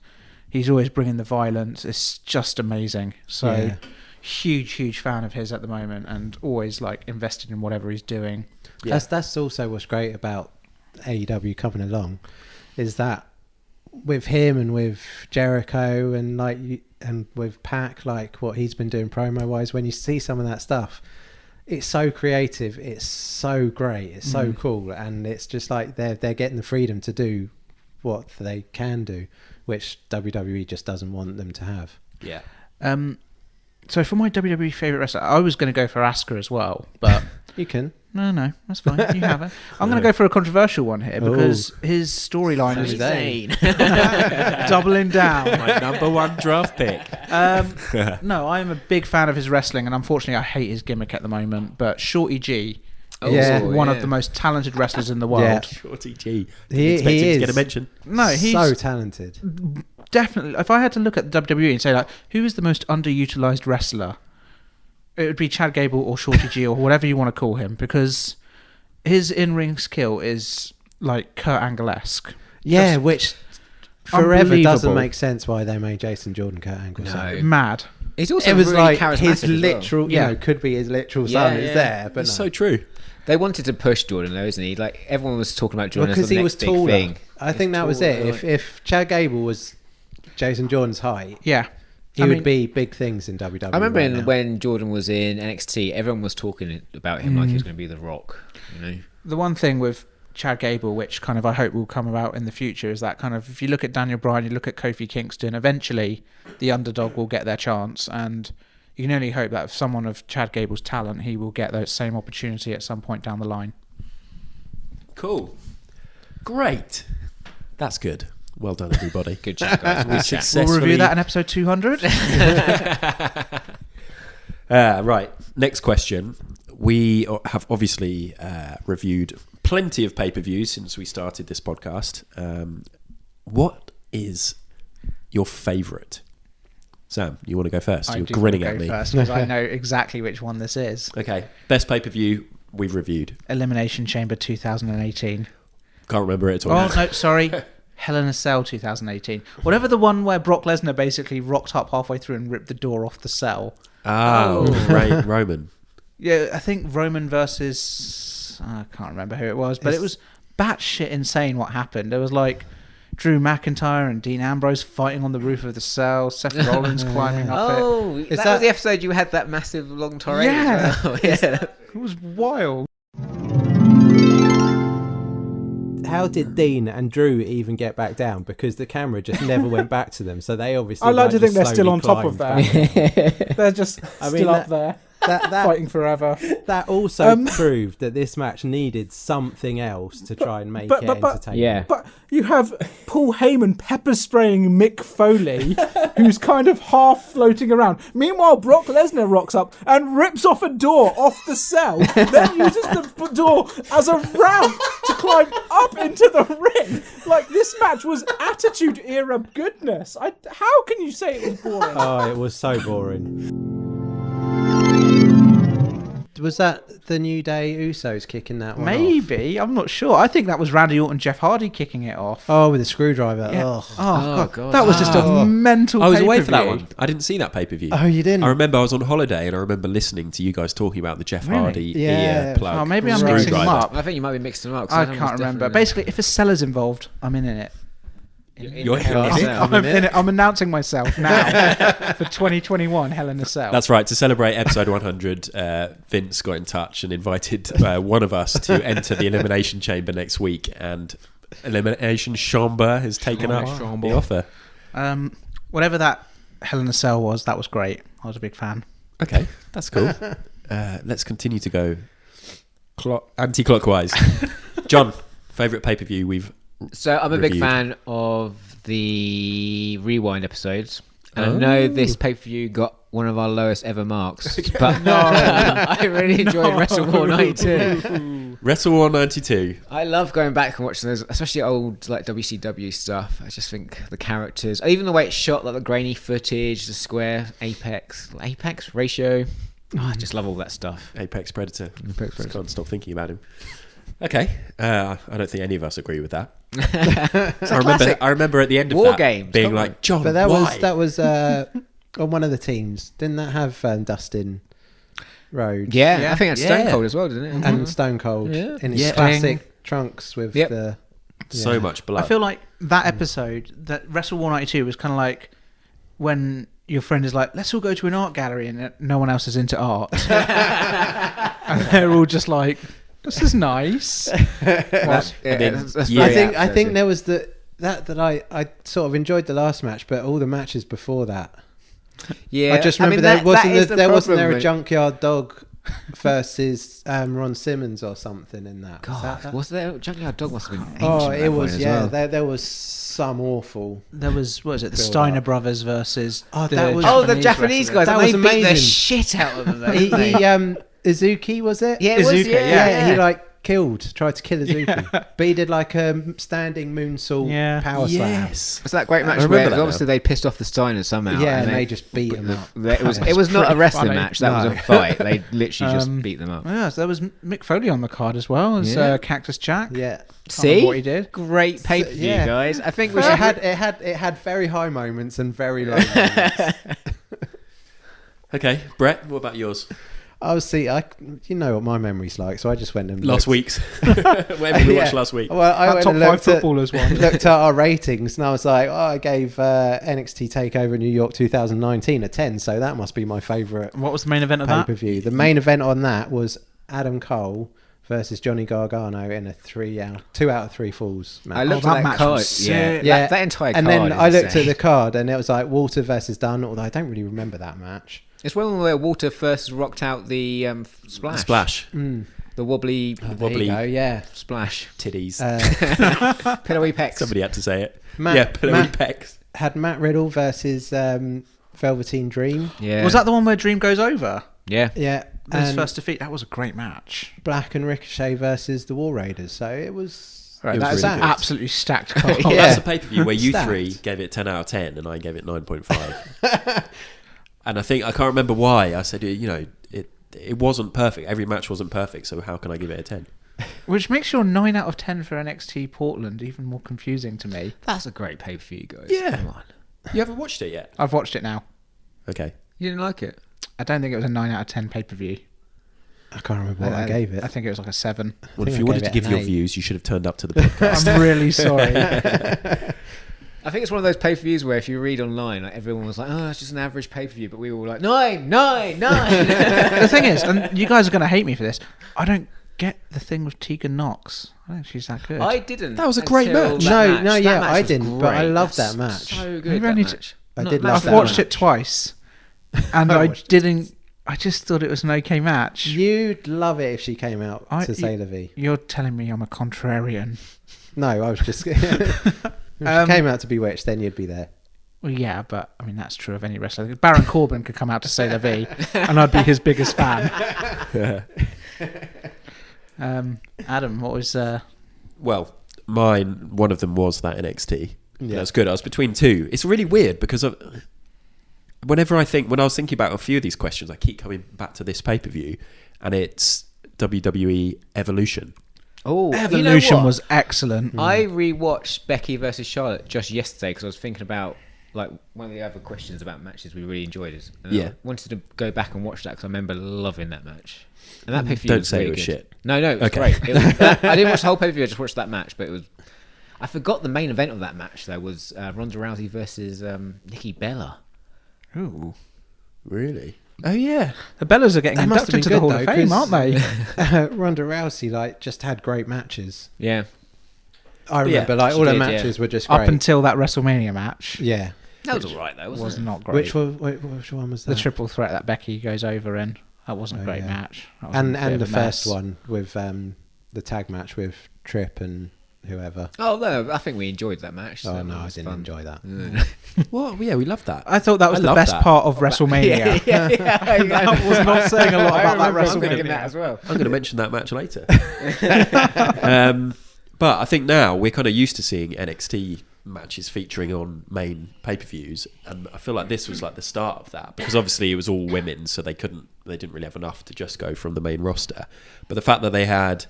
he's always bringing the violence. It's just amazing. So Yeah. huge fan of his at the moment and always like invested in whatever he's doing. Yeah. That's also what's great about AEW coming along, is that with him and with Jericho and and with Pac, like what he's been doing promo wise, when you see some of that stuff, it's so creative, it's so great, it's so cool, and it's just like they're getting the freedom to do what they can do, which WWE just doesn't want them to have. Yeah. So for my WWE favourite wrestler, I was going to go for Asuka as well, but You can. no, that's fine. You have it. I'm going to go for a controversial one here because his storyline is doubling down. My number one draft pick. No, I am a big fan of his wrestling, and unfortunately, I hate his gimmick at the moment. But Shorty G Yeah. is one of the most talented wrestlers in the world. Yeah. Shorty G. He Expecting to is. get a mention. No, he's so talented. definitely. If I had to look at the WWE and say like, who is the most underutilized wrestler, it would be Chad Gable or Shorty G or whatever you want to call him, because his in-ring skill is like Kurt Angle-esque. Yeah, Just which forever doesn't unbelievable. make sense why they made Jason Jordan Kurt Angle. No. Mad. He's also It was really like charismatic his as well. literal, Yeah. could be his literal son is there, but It's no. so true. They wanted to push Jordan, though, isn't he? Like everyone was talking about Jordan because as the he next was big taller. thing. I think that was it. If Chad Gable was Jason Jordan's height, Yeah. he I would mean, be big things in WWE. I remember right now. when Jordan was in NXT, everyone was talking about him like he was going to be The Rock. You know, The one thing with Chad Gable, which kind of I hope will come about in the future, is that kind of if you look at Daniel Bryan, you look at Kofi Kingston, eventually the underdog will get their chance, and you can only hope that if someone of Chad Gable's talent, he will get that same opportunity at some point down the line. Cool. Great. That's good. Well done, everybody. Good job, guys. We We'll successfully... review that in episode 200. Right. Next question. We have obviously reviewed plenty of pay-per-views since we started this podcast. What is your favourite? Sam, you want to go first? You're grinning at me. First, because I know exactly which one this is. Okay. Best pay-per-view we've reviewed. Elimination Chamber 2018. Can't remember it at all. Oh, no, sorry. Hell in a Cell 2018. Whatever the one where Brock Lesnar basically rocked up halfway through and ripped the door off the cell. Roman. Yeah, I think Roman versus... I can't remember who it was, but it was batshit insane what happened. There was like Drew McIntyre and Dean Ambrose fighting on the roof of the cell, Seth Rollins climbing up it. Oh, that was the episode you had that massive long tirade. Yeah. As well. Yeah. It was wild. How did Dean and Drew even get back down? Because the camera just never went back to them. So they obviously. I like to think just they're still on slowly top of climbed that. They're just still up there, That fighting forever. that also proved that this match needed something else to try and make it entertaining. Yeah. But you have Paul Heyman pepper spraying Mick Foley, who's kind of half floating around. Meanwhile, Brock Lesnar rocks up and rips off a door off the cell, then uses the door as a ramp to climb up into the ring. Like, this match was Attitude Era goodness. How can you say it was boring? Oh, it was so boring. Was that the New Day Usos kicking that one off? Maybe. I'm not sure. I think that was Randy Orton, Jeff Hardy kicking it off. Oh, with a screwdriver. Yeah. Ugh. Oh, God. That was just a mental I was away for that pay-per-view. one. I didn't see that pay-per-view. Oh, you didn't? I remember I was on holiday and I remember listening to you guys talking about the Jeff Really? Hardy Yeah. ear plug. Oh, maybe I'm mixing them screwdriver. up. I think you might be mixing them up. 'cause I that can't was remember. definitely- Basically, if a seller's involved, I'm in it. You're Hell in a in it? Cell. I'm in it. I'm announcing myself now for 2021 Hell in a Cell. That's right. To celebrate episode 100, Vince got in touch and invited one of us to enter the Elimination Chamber next week, and Elimination Chamber has taken up the offer. Whatever that Hell in a Cell was, that was great. I was a big fan. Okay, that's cool. Let's continue to go anti-clockwise. John, favourite pay-per-view we've So I'm a big reviewed? fan of the Rewind episodes. And I know this pay-per-view got one of our lowest ever marks. But I really enjoyed WrestleWar 92. WrestleWar 92. I love going back and watching those, especially old like WCW stuff. I just think the characters, even the way it's shot, like the grainy footage, the square apex ratio. Oh, I just love all that stuff. Apex Predator. Just can't stop thinking about him. Okay, I don't think any of us agree with that. I remember at the end of War that Games, being come like, John, But that why? was on one of the teams. Didn't that have Dustin Rhodes? Yeah, I think that's Stone Yeah. Cold as well, didn't it? And Stone Cold Yeah. in his Yeah. classic trunks with Yep. the... So much blood. I feel like that episode, that WrestleWar 92, was kind of like when your friend is like, let's all go to an art gallery, and no one else is into art. And they're all just like, this is nice. That's Yeah. very I apt, think there was that I sort of enjoyed the last match, but all the matches before that. Yeah, I just remember that is the there wasn't problem there a with- Junkyard Dog versus Ron Simmons or something in that. God, was there Junkyard Dog must have been ancient Oh, at it that was, point as yeah. well. There was some awful. There was, what was it, the Build Steiner up. brothers versus Oh, the that was- Oh, the Japanese guys. That and was they beat the amazing. shit out of them. Though, He, didn't they? Izuki, was it? Yeah, it was, Izuka, yeah. He like tried to kill Izuki, but he did like a standing moonsault Yeah. power slam. yes. It's that great match remember where that obviously they pissed off the Steiners somehow. Yeah, and they just beat him up. It was not a pretty wrestling funny. match. That No. was a fight. They literally just beat them up. Yeah, so there was Mick Foley on the card as well as Yeah. Cactus Jack. Yeah, See what he did. Great pay per view, yeah. guys. I think we it should. had very high moments and very low moments. Okay, Brett, what about yours? You know what my memory's like, so I just went and Last looked. week's. Whatever we Yeah. watched last week. Well, I That went top and five looked at, footballers one. looked at our ratings, and I was like, I gave NXT Takeover New York 2019 a 10, so that must be my favourite What was the main event of pay that? per view. The main event on that was Adam Cole versus Johnny Gargano in a 2 out of 3 falls match. I looked that at that match card. was sick. Yeah, that entire card. And then is I looked at insane. the card, and it was like Walter versus Dunn, although I don't really remember that match. It's one where Walter first rocked out the splash. Splash. The wobbly Wobbly. There you go, yeah. splash. Titties. Pillowy pecs. Somebody had to say it. Matt- pillowy Matt- pecs. Had Matt Riddle versus Velveteen Dream. Yeah. Was that the one where Dream goes over? Yeah. Yeah. His And first defeat. That was a great match. Black and Ricochet versus the War Raiders. So it was... Right, It was that's really an good. absolutely stacked card. Yeah. That's a pay-per-view where you Stacked. 3 gave it 10 out of 10 and I gave it 9.5. And I can't remember why. I said, it wasn't perfect. Every match wasn't perfect, so how can I give it a 10? Which makes your 9 out of 10 for NXT Portland even more confusing to me. That's a great pay-per-view, guys. Yeah. Come on. You haven't watched it yet? I've watched it now. Okay. You didn't like it? I don't think it was a 9 out of 10 pay-per-view. I can't remember what I gave it. I think it was like a 7. Well, think if I you wanted gave to it give an your 8. views, you should have turned up to the podcast. I'm really sorry. I think it's one of those pay-per-views where if you read online, like, everyone was like, "Oh, it's just an average pay-per-view," but we were all like, "9, 9, 9." The thing is, and you guys are going to hate me for this, I don't get the thing with Tegan Knox. I don't think she's that good. I didn't. That was a great until match. that No, match. no, That yeah, match I was didn't, but I great. loved That's that match. So Maybe good. I That need to- match. I Not did match love I've that that watched match. it twice, and I I watched- didn't. I just thought it was an okay match. You'd love it if she came out I- to Sailor V. You're telling me I'm a contrarian. No, I was just... if she came out to Bewitched, then you'd be there. Well, yeah, but I mean that's true of any wrestler. Baron Corbin could come out to say La V, and I'd be his biggest fan. Adam, what was? Well, one of them was that NXT. Yeah. That's good. I was between 2. It's really weird because when I was thinking about a few of these questions, I keep coming back to this pay-per-view, and it's WWE Evolution. Oh, Evolution you know what? was excellent. I rewatched Becky versus Charlotte just yesterday because I was thinking about like one of the other questions about matches we really enjoyed. And Yeah. I wanted to go back and watch that because I remember loving that match. And that pay-per-view Don't was say really it was good. shit. No, it was Okay. great. I didn't watch the whole pay-per-view. I just watched that match, but it was. I forgot the main event of that match though was Ronda Rousey versus Nikki Bella. Ooh. Really? Oh yeah. The Bellas are getting That must have inducted to been the Hall good, of though, Fame, 'cause- aren't they? Ronda Rousey just had great matches. Yeah, I remember she all her did, matches were just great. Up until that WrestleMania match, yeah. that was all right though, wasn't was it? not great. Which one was that? the triple threat that Becky goes over in? That wasn't a great yeah. match. That was a and bit and of the a first mess. one with the tag match with Tripp and whoever. Oh no, I think we enjoyed that match. Oh That no, I was didn't fun. enjoy that. Well, yeah, we love that. I thought that was I the love best that. part of WrestleMania. That was not saying a lot about that I'm thinking WrestleMania. that as well. I'm going to mention that match later. But I think now we're kind of used to seeing NXT matches featuring on main pay-per-views, and I feel like this was like the start of that because obviously it was all women, so they didn't really have enough to just go from the main roster. But the fact that they had,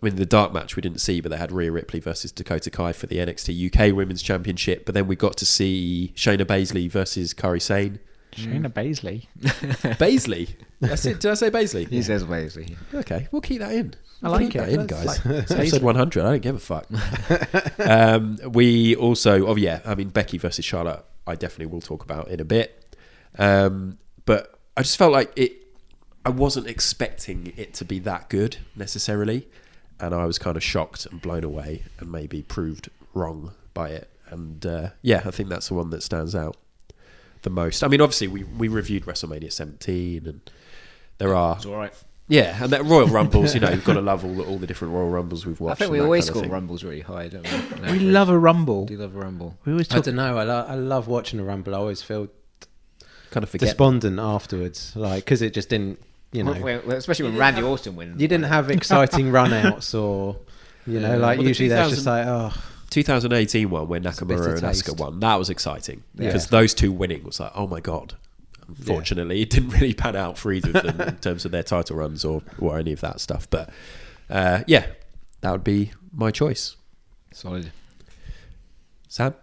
I mean, the dark match we didn't see, but they had Rhea Ripley versus Dakota Kai for the NXT UK Women's Championship, but then we got to see Shayna Baszler versus Kairi Sane. Shayna Baszler. Baszler? That's it. Did I say Baszler? He says Wesley. Okay, we'll keep that in. I like Keep that it. in, guys. It's It's episode 100. I don't give a fuck. We also, I mean, Becky versus Charlotte, I definitely will talk about in a bit. But I just felt like I wasn't expecting it to be that good necessarily. And I was kind of shocked and blown away and maybe proved wrong by it. And I think that's the one that stands out the most. I mean, obviously, we reviewed WrestleMania 17 and there are... It's all right. Yeah, and that Royal Rumbles, you've got to love all the different Royal Rumbles we've I watched. think we and that always kind of score thing. rumbles really high, don't we? No, We love a rumble. do love a rumble. We always I talk. don't know. I love watching a rumble. I always feel Kind of forget. despondent afterwards, because it just didn't. Well, especially when Randy Orton wins. You didn't have exciting runouts, or Well, the usually there's 2000 just like 2018 one where a Nakamura and bitter Asuka taste. won. That was exciting Yeah. because those two winning was like, oh my god. Unfortunately, it didn't really pan out for either of them in terms of their title runs or any of that stuff. But that would be my choice. Solid. Sam,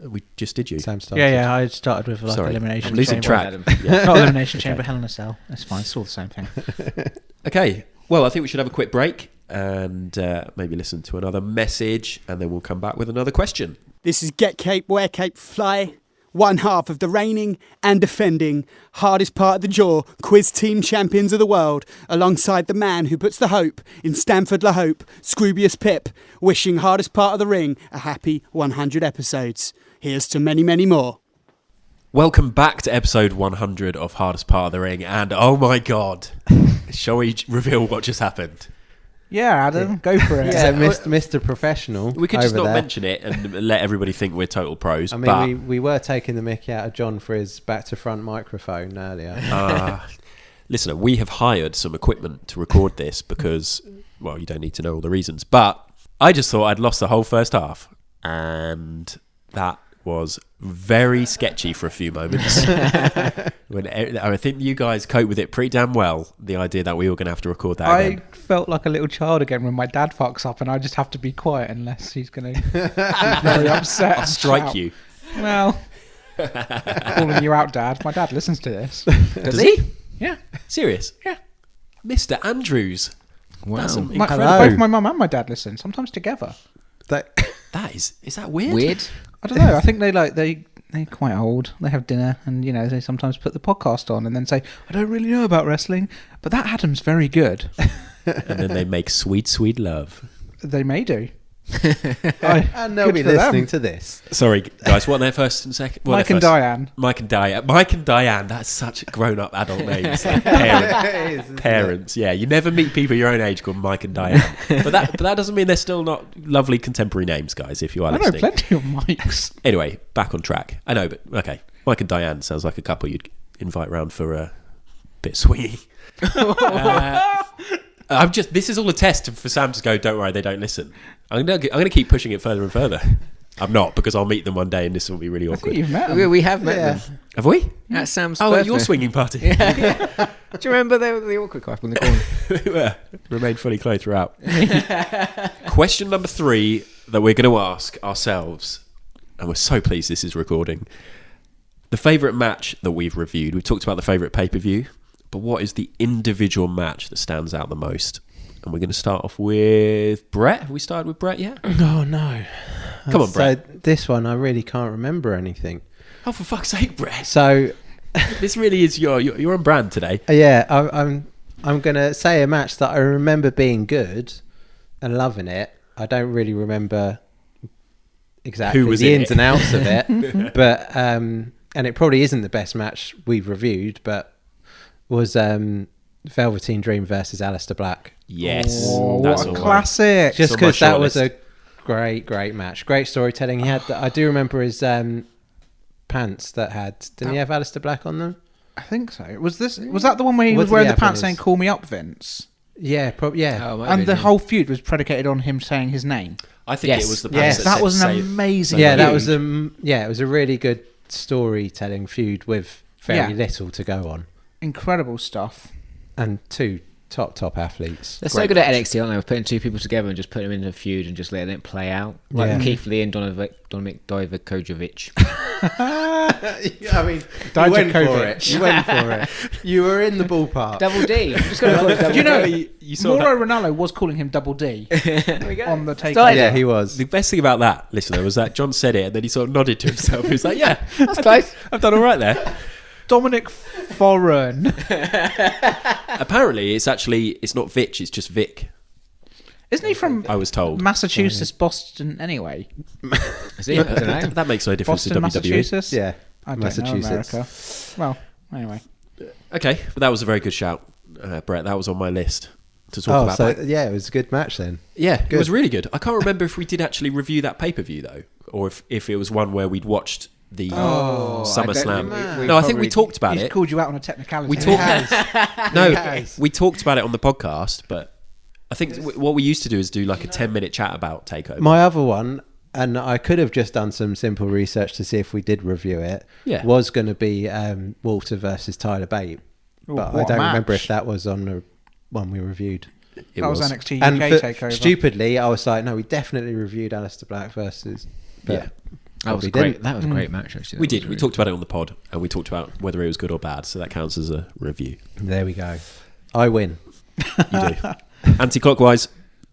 we just did you. Sam started. Yeah, I started with like Sorry, elimination. I'm losing chamber. track. Adam. Not elimination chamber, Hell in a Cell. That's fine. It's all the same thing. Okay, well, I think we should have a quick break and maybe listen to another message, and then we'll come back with another question. This is Get Cape, Wear Cape, Fly. one half of the reigning and defending hardest part of the jaw quiz team champions of the world, alongside the man who puts the hope in Stamford La Hope, Scroobius Pip, wishing hardest part of the ring a happy 100 episodes. Here's to many, many more. Welcome back to episode 100 of Hardest Part of the Ring, and oh my god, shall we reveal what just happened? Yeah, Adam, go for it. Yeah, Mr. Professional. We could just over not there. mention it and let everybody think we're total pros. I mean, but we were taking the mickey out of John for his back-to-front microphone earlier. listen, we have hired some equipment to record this because, well, you don't need to know all the reasons. But I just thought I'd lost the whole first half, and that was very sketchy for a few moments. I think you guys cope with it pretty damn well, the idea that we were going to have to record that I again. felt like a little child again when my dad fucks up and I just have to be quiet unless he's going to be very upset. I'll and strike shout. you. Well, calling you out, Dad. My dad listens to this. Does he? Yeah. Serious? Yeah. Mr. Andrews. Wow. That's Hello. Both my mum and my dad listen, sometimes together. That is that weird? Weird. I don't know. I think they're quite old. They have dinner and, you know, they sometimes put the podcast on and then say, I don't really know about wrestling, but that Adam's very good. And then they make sweet, sweet love. They may do. And they'll Good be for them. listening to this. Sorry, guys, what are their first and second? Mike and Diane. Mike and Diane. Mike and Diane. That's such grown-up adult names. Like parents. Yeah, you never meet people your own age called Mike and Diane. But that doesn't mean they're still not lovely contemporary names, guys. If you are I know listening. plenty of mics. Anyway, back on track. I know, but okay. Mike and Diane sounds like a couple you'd invite round for a bit swingy. This is all a test for Sam to go, don't worry, they don't listen. I'm gonna keep pushing it further and further. I'm not, because I'll meet them one day and this will be really I awkward. think you've met them. We have met them Have we? at Sam's Oh, birthday. at your swinging party. Do you remember the awkward couple in the corner? We were. Remained fully clothed throughout. Question number 3 that we're going to ask ourselves, and we're so pleased this is recording. The favourite match that we've reviewed. We've talked about the favourite pay-per-view, but what is the individual match that stands out the most? And we're going to start off with Brett. Have we started with Brett yet? Oh, no. Come on, Brett. So this one, I really can't remember anything. Oh, for fuck's sake, Brett. So, This really is you're on brand today. yeah, I'm going to say a match that I remember being good and loving it. I don't really remember exactly Who was the in ins it. and outs of it. But, and it probably isn't the best match we've reviewed, but was Velveteen Dream versus Aleister Black. Yes. Oh, that's what a all right. classic. Just on my because that shortlist. was a great match. Great storytelling. He had, I do remember his pants that had, didn't he have Aleister Black on them? I think so. Was that the one where he What was did wearing he the have on pants saying, his- call me up, Vince? Yeah, yeah. Oh, might And be, the yeah. whole feud was predicated on him saying his name. I think Yes. it was the Yes. pants That said was an save- amazing Yeah, that feud. was it was a really good storytelling feud with very Yeah. little to go on, Incredible stuff. and two top athletes. They're so good at NXT, aren't they? With putting two people together and just putting them in a feud and just letting it play out. Like Yeah. Keith Lee and Dominik Dijakovic. I mean, you went for it. You went for it. You were in the ballpark. Double D. I'm just going to call it Double Do you know, D. you saw Mauro Ranallo was calling him Double D There we go. on the take. Started Yeah, he was. The best thing about that, listener, was that John said it and then he sort of nodded to himself. He was like, yeah, That's close. I've done all right there. Dominic Foreign. Apparently, it's not Vitch, it's just Vic, Isn't he from I was told. Massachusetts, Boston, anyway? Is he? I don't know. That makes no difference Boston, to WWE. Massachusetts? Yeah, I don't Massachusetts. know America. Well, anyway. Okay, but that was a very good shout, Brett. That was on my list to talk Oh, about. so that. yeah, it was a good match then. Yeah, it good. was really good. I can't remember if we did actually review that pay-per-view, though, or if it was one where we'd watched the SummerSlam. remember. No, I think we talked about He's it. called you out on a technicality. We talked. No, we talked about it on the podcast, but I think what we used to do is do like a 10-minute chat about Takeover. My other one, and I could have just done some simple research to see if we did review it. Yeah. Was going to be Walter versus Tyler Bate, Ooh, but I what a don't remember match. if that was on the one we reviewed. It That was NXT UK And takeover. stupidly, I was like, no, we definitely reviewed Aleister Black versus. But Yeah. That was probably a great. didn't. That was a great match. Actually, We That did. was We really talked about it on the pod, and we talked about whether it was good or bad, so that counts as a review. There we go. I win. You do. Anti-clockwise,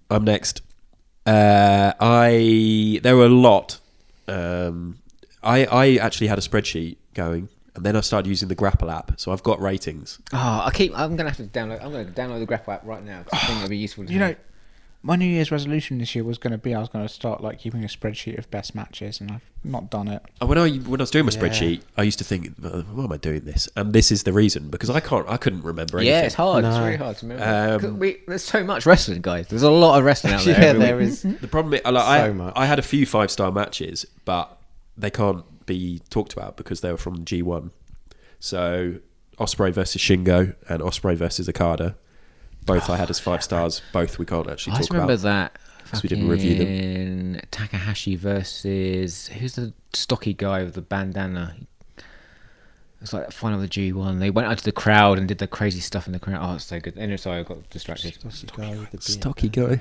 I'm next. There were a lot I actually had a spreadsheet going, and then I started using the Grapple app, so I've got ratings. I'm gonna have to download. I'm gonna download the Grapple app right now, 'cause I think it'll be useful. To You have. know, my New Year's resolution this year was going to be I was going to start like keeping a spreadsheet of best matches, and I've not done it. And when I was doing my spreadsheet, I used to think, why am I doing this? And this is the reason, because I couldn't remember anything. Yeah, it's hard. It's No. really hard to remember. 'Cause there's so much wrestling, guys. There's a lot of wrestling out there. Yeah, every there week. is. The problem is, like, So much. I had a few 5-star matches, but they can't be talked about because they were from the G1. So Ospreay versus Shingo and Ospreay versus Okada, both I had as 5 stars. Both we can't actually I talk just remember about. that. 'Cause we didn't review them. Fucking Takahashi versus who's the stocky guy with the bandana? It was like the final of the G1. They went out to the crowd and did the crazy stuff in the crowd. Oh, it's so good. Anyway, sorry, I got distracted. Stocky guy.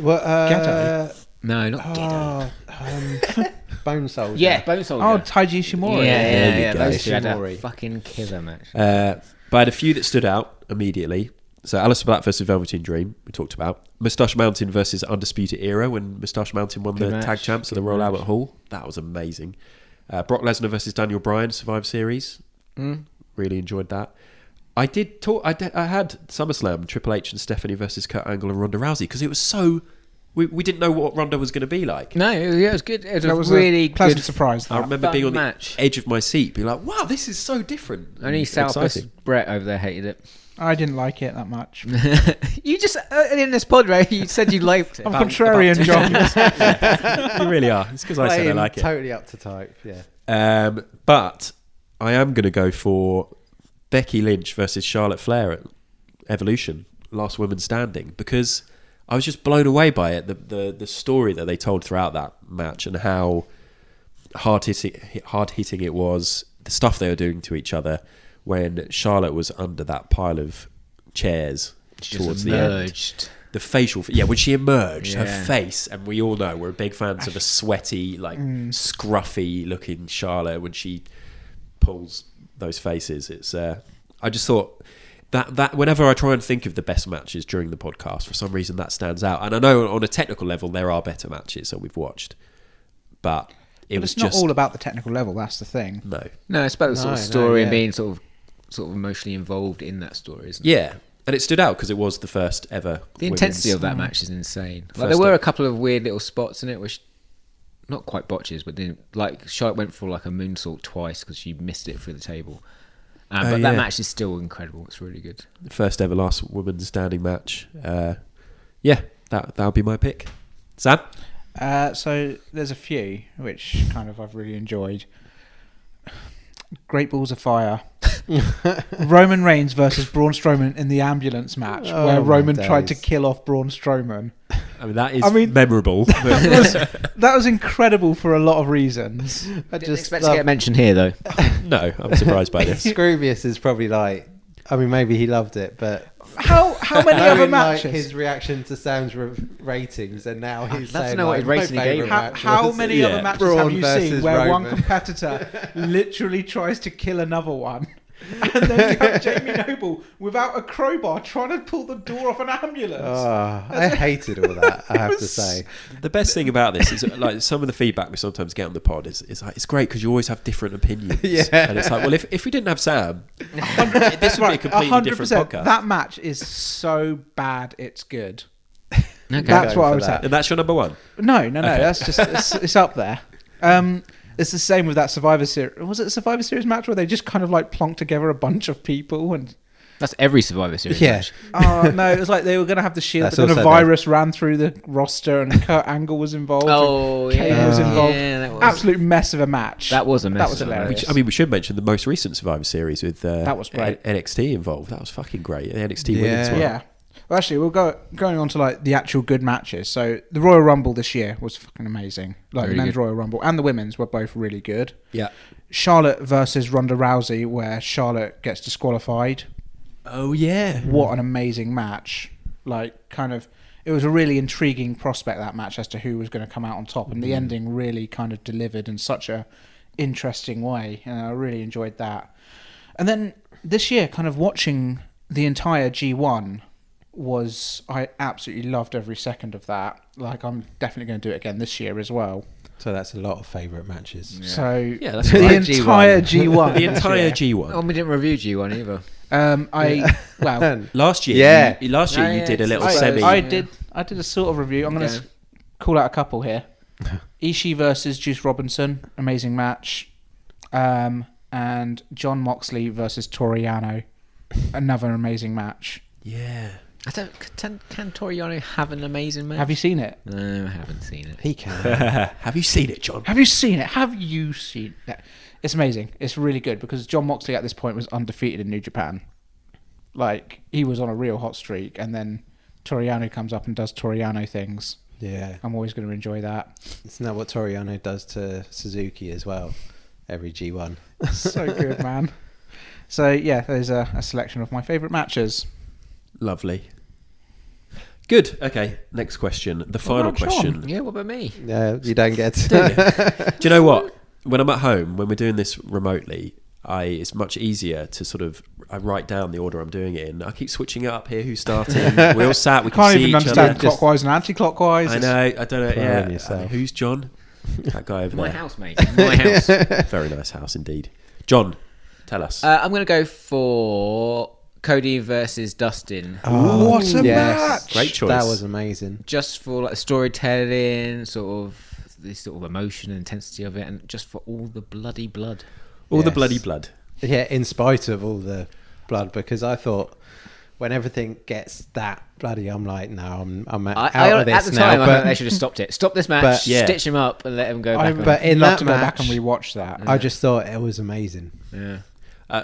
Well, Ghetto. No, not Gedo. Bone Soldier. Yeah, Bone Soldier. Oh, Taiji Ishimori. yeah. go. Those two had a Ishimori. fucking killer match. But I had a few that stood out immediately. So Aleister Black versus Velveteen Dream, we talked about. Moustache Mountain versus Undisputed Era, when Moustache Mountain won Good the match. tag champs at the Royal Albert Hall. That was amazing. Brock Lesnar versus Daniel Bryan, Survivor Series. Really enjoyed that. I had SummerSlam, Triple H and Stephanie versus Kurt Angle and Ronda Rousey, because it was so... We didn't know what Ronda was going to be like. No, it was good. It That was was really a pleasant good. surprise. I That. remember fun being on match. the edge of my seat, being like, wow, this is so different. Only and Southwest exciting. Brett over there hated it. I didn't like it that much. You just in this pod, right? You said you liked it. I'm contrarian, John. You really are. It's because I said I like it. Totally up to type. Yeah. But I am going to go for Becky Lynch versus Charlotte Flair at Evolution, Last Woman Standing, because I was just blown away by it. The story that they told throughout that match and how hard hitting it was. The stuff they were doing to each other when Charlotte was under that pile of chairs towards the end. Emerged. The facial, when she emerged, her Yeah. face, and we all know we're big fans of a sweaty, like scruffy-looking Charlotte when she pulls those faces. It's I just thought that whenever I try and think of the best matches during the podcast, for some reason that stands out. And I know on a technical level there are better matches that we've watched, but it But was it's not just all about the technical level. That's the thing. No, it's about the sort No, of no, story and yeah. being sort of emotionally involved in that story, isn't it? yeah. And it stood out because it was the first ever. The intensity women's- of that match is insane. Like, First there were ever. a couple of weird little spots in it, which not quite botches, but then like Charlotte went for like a moonsault twice because she missed it through the table. But that yeah. match is still incredible. It's really good. The first ever Last Woman Standing match. That would be my pick. Sam? So there's a few which kind of I've really enjoyed. Great Balls of Fire. Roman Reigns versus Braun Strowman in the ambulance match, Oh, where my Roman tried to days. kill off Braun Strowman. I mean, that is I mean- memorable. That was incredible for a lot of reasons. I Didn't just expect to get mentioned here though. No, I'm surprised by this. Scroobius is probably like. I mean, maybe he loved it, but How many other knowing, matches? Like, his reaction to Sam's ratings, and now he's love to saying, know what like, his rating my he gave favourite it. How, match how was- many Yeah. other matches Braun have you seen versus where one Roman. competitor literally tries to kill another one? And then you have Jamie Noble without a crowbar trying to pull the door off an ambulance. Oh, I hated all that. I have to was- say. The best thing about this is like some of the feedback we sometimes get on the pod is like it's great because you always have different opinions. Yeah. And it's like, well, if we didn't have Sam, this would be a completely different 100%. podcast. That match is so bad, it's good. Okay. That's Go what I for was that. at. and that's your number one. No, that's just it's up there. It's the same with that Survivor Series. Was it a Survivor Series match where they just kind of like plonked together a bunch of people and? That's every Survivor Series Yeah. match. Oh no, it was like they were going to have the Shield, That's but then a also virus ran through the roster and Kurt Angle was involved. Oh, and Kane yeah. was involved. Yeah, that was- Absolute mess of a match. That was a mess. That was of a hilarious. match. We should mention the most recent Survivor Series with That was great. NXT involved. That was fucking great. The NXT women's Yeah. one. Yeah. Well, actually, going on to like the actual good matches. So the Royal Rumble this year was fucking amazing. Like Really the men's good. Royal Rumble and the women's were both really good. Yeah. Charlotte versus Ronda Rousey, where Charlotte gets disqualified. Oh yeah. What an amazing match! Like, kind of, it was a really intriguing prospect, that match, as to who was going to come out on top, and the ending really kind of delivered in such a interesting way, and I really enjoyed that. And then this year, kind of watching the entire G1 I absolutely loved every second of that. Like, I'm definitely going to do it again this year as well. So that's a lot of favourite matches. So Yeah, that's the right. entire G1. The entire Oh, G1. we didn't review G1 either. Well, Last year, Yeah. you Yeah, did a little it's semi. I did a sort of review. I'm going to call out a couple here. Ishii versus Juice Robinson, amazing match. And John Moxley versus Toriano, another amazing match. Yeah. Can Toriano have an amazing match? Have you seen it? No, I haven't seen it. He can. Have you seen it, John? Have you seen it? Have you seen it? It's amazing. It's really good because John Moxley at this point was undefeated in New Japan. Like, he was on a real hot streak, and then Toriano comes up and does Toriano things. Yeah. I'm always going to enjoy that. Isn't that what Toriano does to Suzuki as well? Every G1. So good, man. So, yeah, there's a selection of my favourite matches. Lovely. Good. Okay, next question. The final about John? question. Yeah, what about me? You don't get Do you know what? When I'm at home, when we're doing this remotely, it's much easier to I write down the order I'm doing it in. I keep switching it up here. Who's starting? We're all sat. We can Can't see even each understand other. clockwise and anti-clockwise. I know. I don't know. Throwing Yeah. yourself. Who's John? That guy over My there. house, mate. My house. Very nice house indeed. John, tell us. I'm going to go for Cody versus Dustin. What a match! Great choice. That was amazing. Just for like storytelling, sort of this sort of emotion and intensity of it, and just for all the bloody blood. All the Yes. bloody blood. Yeah, in spite of all the blood, because I thought when everything gets that bloody, I'm like, no, I'm out of this at the now. time, I but thought they should have stopped it. Stop this match, but- Yeah. stitch him up, and let him go I back. but in love that to go back match, and rewatch that. I just thought it was amazing. Yeah.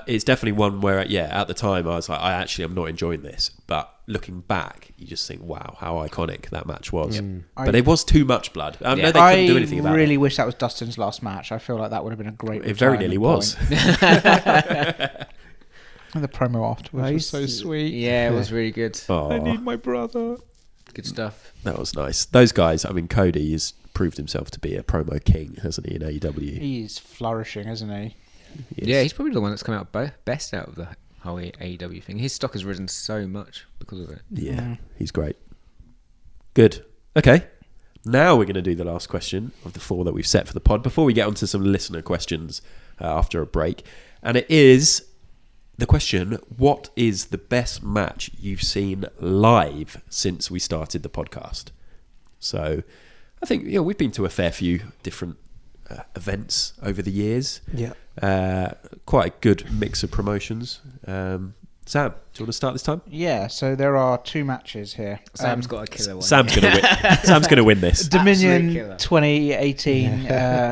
It's definitely one where, at the time I was like, I'm not enjoying this. But looking back, you just think, wow, how iconic that match was. But it was too much blood. I know they couldn't do anything about really it. wish that was Dustin's last match. I feel like that would have been a great. It very nearly retirement was. point. And the promo afterwards was so sweet. Yeah, it was really good. Oh, my brother. Good stuff. that was nice. Those guys, Cody has proved himself to be a promo king, hasn't he, in AEW? He's flourishing, isn't he? Yeah, he's probably the one that's come out best out of the whole AEW thing. His stock has risen so much because of it. Yeah, he's great. Good. Okay. Now we're going to do the last question of the 4 that we've set for the pod before we get onto some listener questions after a break. And it is the question, what is the best match you've seen live since we started the podcast? So I think we've been to a fair few different events over the years. Yeah. Quite a good mix of promotions. Sam, do you want to start this time? Yeah. So there are 2 matches here. Sam's got a killer one. Sam's going to win. Sam's going to win this. Dominion killer. 2018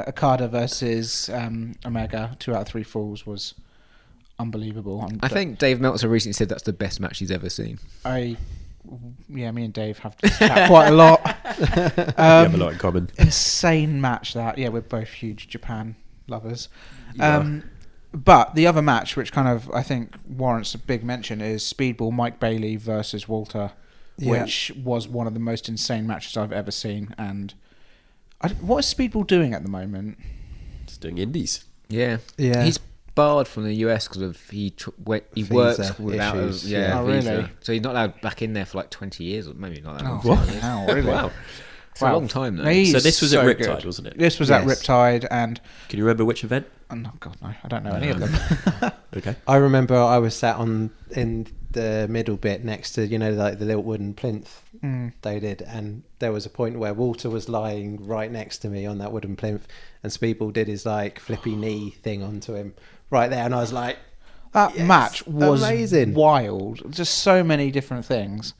Okada versus Omega 2 out of 3 falls was unbelievable. I think Dave Meltzer recently said that's the best match he's ever seen. me and Dave have to chat quite a lot. We have a lot in common. Insane match that. Yeah, we're both huge Japan lovers. But the other match, which kind of I think warrants a big mention, is Speedball Mike Bailey versus Walter, which was one of the most insane matches I've ever seen. And what is Speedball doing at the moment? Just doing indies. Yeah. Yeah. He's barred from the US because of he works Visa without issues, a yeah. Oh, visa. really? So he's not allowed back in there for like 20 years, or maybe not that long. What? Wow, really? Wow. It's a long time though. He's So this was so at Riptide, good. wasn't it? This was at Yes. Riptide, and Can you remember which event? oh God, no, I don't know any of them. Okay. I remember I was sat in the middle bit next to, like the little wooden plinth they did, and there was a point where Walter was lying right next to me on that wooden plinth, and Speedball did his like flippy knee thing onto him right there, and I was like, That Yes, match was amazing. wild. Just so many different things.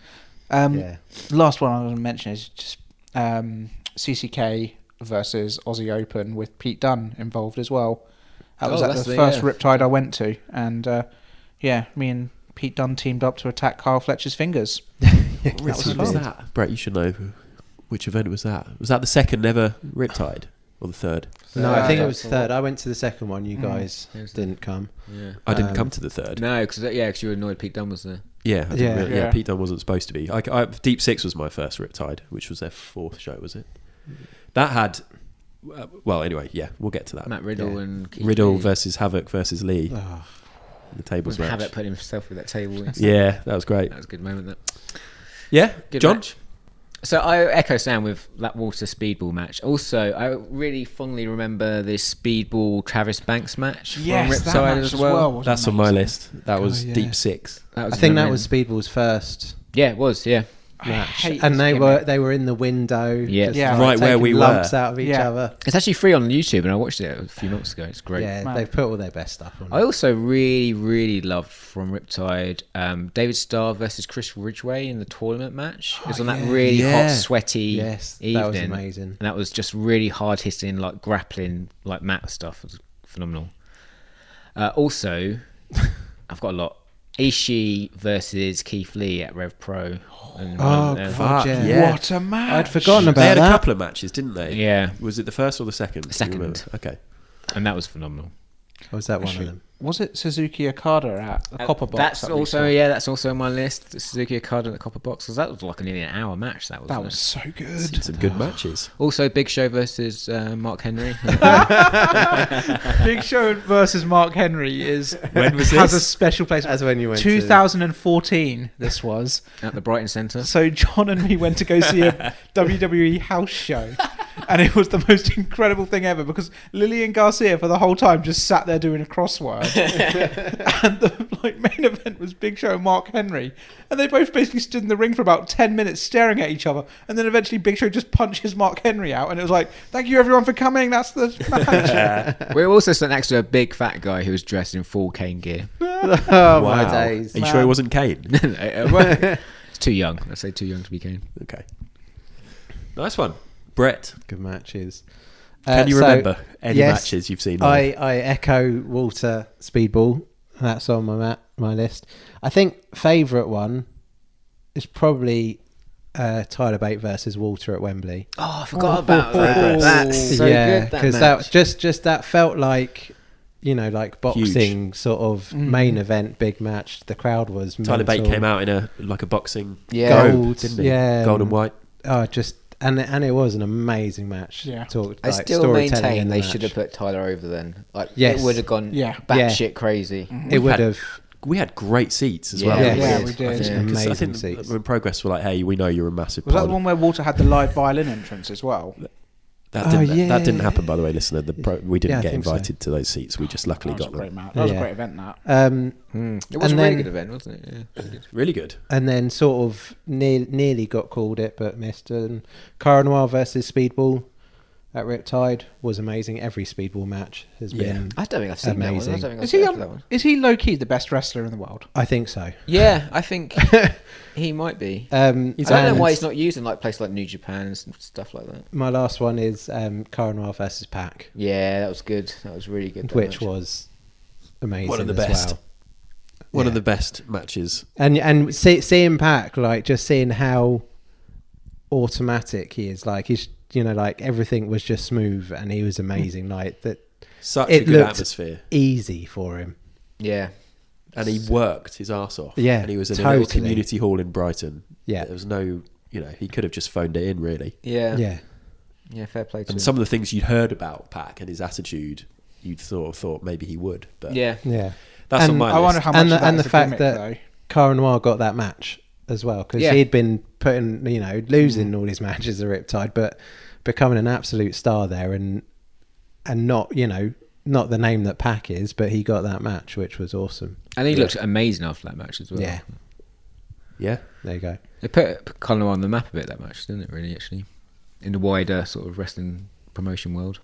Yeah. Last one I was going to mention is just CCK versus Aussie Open with Pete Dunne involved as well. That was Oh, at that's the the- first yeah. Riptide I went to, and me and Pete Dunne teamed up to attack Kyle Fletcher's fingers. Which one was that? Brett, you should know. Which event was that? Was that the second ever Riptide? Or the third? No, I think it was That's third. I went to the second one. You guys It was didn't come. Yeah. I didn't come to the third. No, because you were annoyed Pete Dunne was there. Yeah, I didn't Yeah. yeah, Pete Dunne wasn't supposed to be. Deep Six was my first Riptide, which was their 4th show, was it? That had... well, anyway, yeah, we'll get to that. Matt Riddle and Keith Riddle Lee. versus Havoc versus Lee. Oh, The tables When match. Havoc put himself with that table. Yeah, that was great. That was a good moment. That. Yeah, Good John? match. So I echo Sam with that Walter Speedball match. Also, I really fondly remember the Speedball Travis Banks match Yes, from that Riptide match as as well. well. was That's on my amazing. list. That was yeah. Deep Six. That was I think that amazing. was Speedball's first Yeah, it was. Yeah. match, hate and this they gimmick. were in the window, Yeah. just, Yeah. like, Right where taking we were. lumps out of each Yeah. other. It's actually free on YouTube, and I watched it a few months ago. It's great. Yeah, Man. they've put all their best stuff on. I also really, really loved from Riptide David Starr versus Chris Ridgway in the tournament match. It was on that really Yeah. hot, sweaty Yes, evening. that was amazing. And that was just really hard hitting, like grappling, like mat stuff. It was phenomenal. Also, I've got a lot. Ishii versus Keith Lee at Rev Pro. And, fuck, yeah. yeah. What a match! I'd forgotten about They had that. a couple of matches, didn't they? Yeah. Was it the first or the second? Do you Second. remember? Okay. and that was phenomenal. Or was that one of them? Was it Suzuki Okada at the Copper Box? That's that we also saw? that's also on my list. The Suzuki Okada and the Copper Box, 'cause that was like nearly an hour match. That That was so good. Seen some good matches. also Big Show versus Mark Henry. Big Show versus Mark Henry is When was has a this? special place. That's when you went 2014. This was. at the Brighton Centre. So John and me went to go see a WWE house show, and it was the most incredible thing ever because Lillian Garcia for the whole time just sat there doing a crossword, and the main event was Big Show and Mark Henry, and they both basically stood in the ring for about 10 minutes staring at each other, and then eventually Big Show just punches Mark Henry out, and it was like, thank you everyone for coming. That's the match. We were also sat next to a big fat guy who was dressed in full Kane gear. Oh my days! Are you sure it wasn't Kane? It's too young. I'd say too young to be Kane. Okay. Nice one. Brett, Good matches. can you So, remember any yes, matches you've seen? I echo Walter Speedball. That's on my list. I think favourite one is probably Tyler Bate versus Walter at Wembley. Oh, I forgot about that. That's so good. That because match. that just that felt like, you know, like boxing sort of main event big match. The crowd was Tyler Bate mental. came out in a boxing Yeah. robe, didn't he? Yeah. Gold and white. Oh, just and it was an amazing match. Yeah. I still storytelling in maintain the they match. should have put Tyler over then. Like Yes. it would have gone Yeah. batshit crazy. It would had- have. We had great seats as Yeah, well. we Yeah, did. we did. I think, Yeah. 'cause I Amazing think seats. when Progress were like, "Hey, we know you're a massive." Was that pod." the one where Walter had the live violin entrance as well? That Oh, didn't, yeah. that didn't happen, by the way, listener. We didn't Yeah, I get think so. invited to those seats. We just luckily That was got a great them. match. That was a Yeah. great event. That. It was And a really then- good event, wasn't it? Yeah, really good. Really good. And then sort of nearly got called it, but missed. And Cara Noir versus Speedball at Riptide was amazing. Every Speedball match has been. I don't think I've seen Amazing. that one. I don't think I've Is he seen that one. is he low key the best wrestler in the world? I think so. Yeah, I think he might be. I I don't know and why he's not used in like places like New Japan and stuff like that. My last one is Cara Noir versus Pac, Yeah, that was good. That was really good. that which match. was amazing. One of the as best. well. One of Yeah. the best matches. And seeing Pac, like just seeing how automatic he is, like he's, you know, like everything was just smooth and he was amazing. Like that, Such It a good looked- atmosphere. easy for him. Yeah. And he worked his arse off. Yeah, And he was in a little totally. community hall in Brighton. Yeah. There was no, he could have just phoned it in, really. Yeah. Yeah, Yeah, fair play to And him. some of the things you'd heard about Pac and his attitude, you'd thought maybe he would. But Yeah. yeah. that's on And my I wonder list. how much And of that and is the a fact gimmick, that though. Cara Noir got that match as well, because Yeah. he'd been putting, you know, losing all his matches at Riptide, but becoming an absolute star there, and not, you know, not the name that Pac is, but he got that match, which was awesome. And he looked amazing after that match as well. Yeah, Yeah. there you go. It put Conor on the map a bit, that match, didn't it, really, actually? In the wider sort of wrestling promotion world.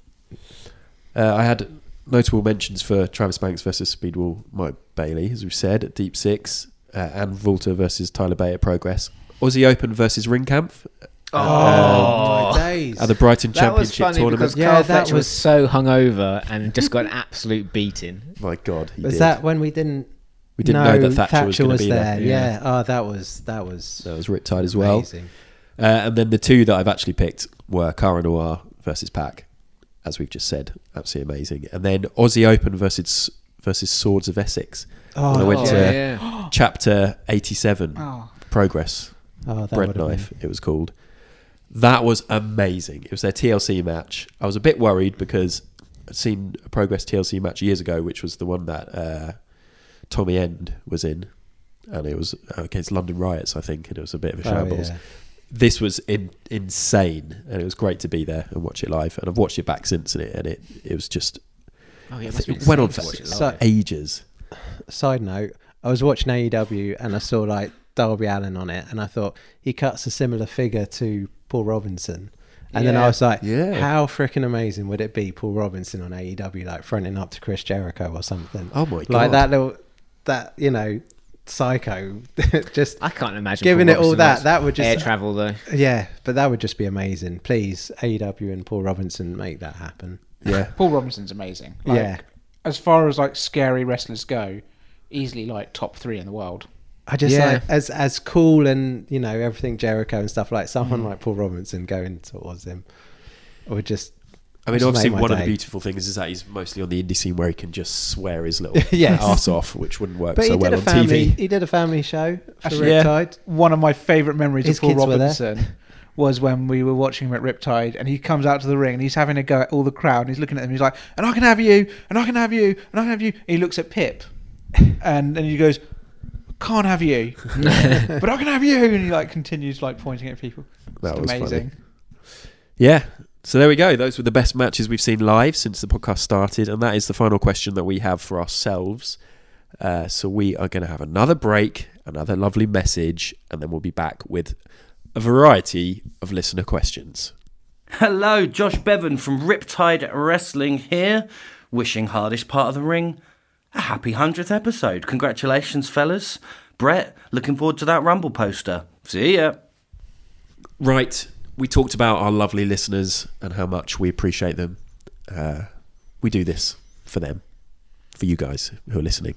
I had notable mentions for Travis Banks versus Speedball Mike Bailey, as we've said, at Deep Six, and Volta versus Tyler Bate at Progress. Aussie Open versus Ringkampf My days. at the Brighton That was Championship funny tournament. because Yeah, Carl that Fletcher was was- so hungover and just got an absolute beating. My God, he Was did. that when we didn't know that Thatcher was gonna be there? there. Yeah. Oh, that was That was Riptide as well. amazing. And then the two that I've actually picked were Cara Noir versus Pac, as we've just said, absolutely amazing. And then Aussie Open versus Swords of Essex. Oh, When I went to yeah. Chapter 87, Progress, Oh, that Bread would have Knife, it was called. That was amazing. It was their TLC match. I was a bit worried because I'd seen a Progress TLC match years ago, which was the one that Tommy End was in, and it was against London Riots, I think, and it was a bit of a Oh, shambles. yeah. this was insane, and it was great to be there and watch it live. And I've watched it back since, and it was just Oh yeah, it must be it went on insane for to watch it so- live. ages. Side note, I was watching AEW and I saw like Darby Allin on it, and I thought he cuts a similar figure to Paul Robinson. And then I was like, Yeah. how freaking amazing would it be Paul Robinson on AEW, like fronting up to Chris Jericho or something? Oh my god! Like that psycho, just I can't imagine giving Paul it all Robinson that. wants That would just air travel though. Yeah, but that would just be amazing. Please, AEW and Paul Robinson, make that happen. Yeah, Paul Robinson's amazing. Like, Yeah. As far as like scary wrestlers go, easily like top 3 in the world. I just Yeah. like as cool and everything Jericho and stuff, like someone like Paul Robinson going towards him would just. I mean, just obviously, make my one of the day. beautiful things is that he's mostly on the indie scene where he can just swear his little Yes. arse off, which wouldn't work But so he well did on a family. TV. He did a family show for Actually, Riptide. One of my favourite memories His of Paul kids were there. Robinson was when we were watching him at Riptide, and he comes out to the ring and he's having a go at all the crowd, and he's looking at them. He's like, "And I can have you, and I can have you, and I can have you." And he looks at Pip, and he goes, "Can't have you, but I can have you." And he like continues like pointing at people. That It's was amazing. funny. Yeah. So there we go. Those were the best matches we've seen live since the podcast started, and that is the final question that we have for ourselves. So we are going to have another break, another lovely message, and then we'll be back with a variety of listener questions. Hello, Josh Bevan from Riptide Wrestling here, wishing Hardest Part of the Ring a happy 100th episode. Congratulations, fellas. Brett, looking forward to that Rumble poster. See ya. Right. We talked about our lovely listeners and how much we appreciate them. We do this for them, for you guys who are listening.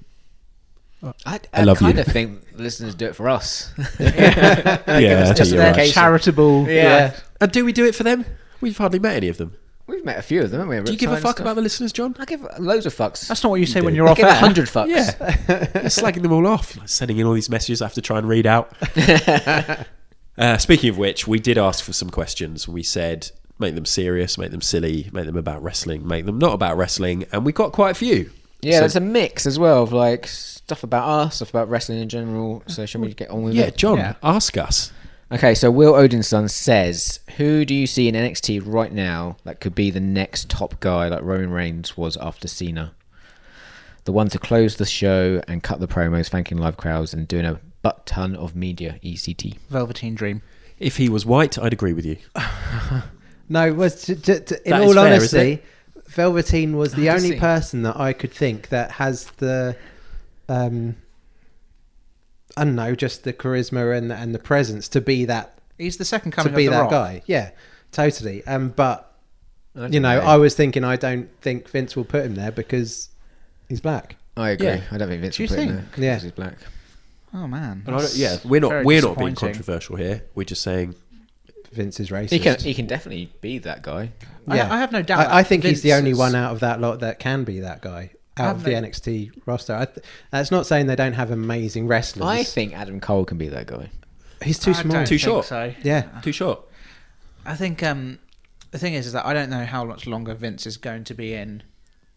I love kind you. of think listeners do it for us. Yeah, I just think you're an right. occasion. Charitable. Yeah. And do we do it for them? We've hardly met any of them. We've met a few of them, haven't we? Do you give a Riptide and fuck stuff. about the listeners, John? I give loads of fucks. That's not what you say do. when you're I off give air. 100 fucks. Yeah. You're slagging them all off, like sending in all these messages I have to try and read out. Speaking of which, we did ask for some questions. We said, make them serious, make them silly, make them about wrestling, make them not about wrestling, and we got quite a few. Yeah, So- there's a mix as well of like stuff about us, stuff about wrestling in general. So shall we get on with Yeah, it? John, Yeah. ask us. Okay, so Will Odinson says, who do you see in NXT right now that could be the next top guy like Roman Reigns was after Cena? The one to close the show and cut the promos, thanking live crowds and doing a butt ton of media, ECT. Velveteen Dream. If he was white, I'd agree with you. No, in That is all fair, honesty, isn't Velveteen was the Hard to only see. person that I could think that has the, I don't know, just the charisma and the presence to be that He's the second to coming be of the that Rock. guy. Yeah, totally. But I you know, don't know. I was thinking I don't think Vince will put him there because he's black. I agree. Yeah. I don't think Vince Do will you put him think? there Yeah. because he's black. Oh man. And I don't, that's yeah, we're very not being disappointing. controversial here. We're just saying Vince is racist. He can definitely be that guy. Yeah. I have no doubt. I think he's the Vince only is- one out of that lot that can be that guy out Have of the they- NXT roster. That's not saying they don't have amazing wrestlers. I think Adam Cole can be that guy. He's too I small. don't Too think short. So. Yeah. too short. I think the thing is that I don't know how much longer Vince is going to be in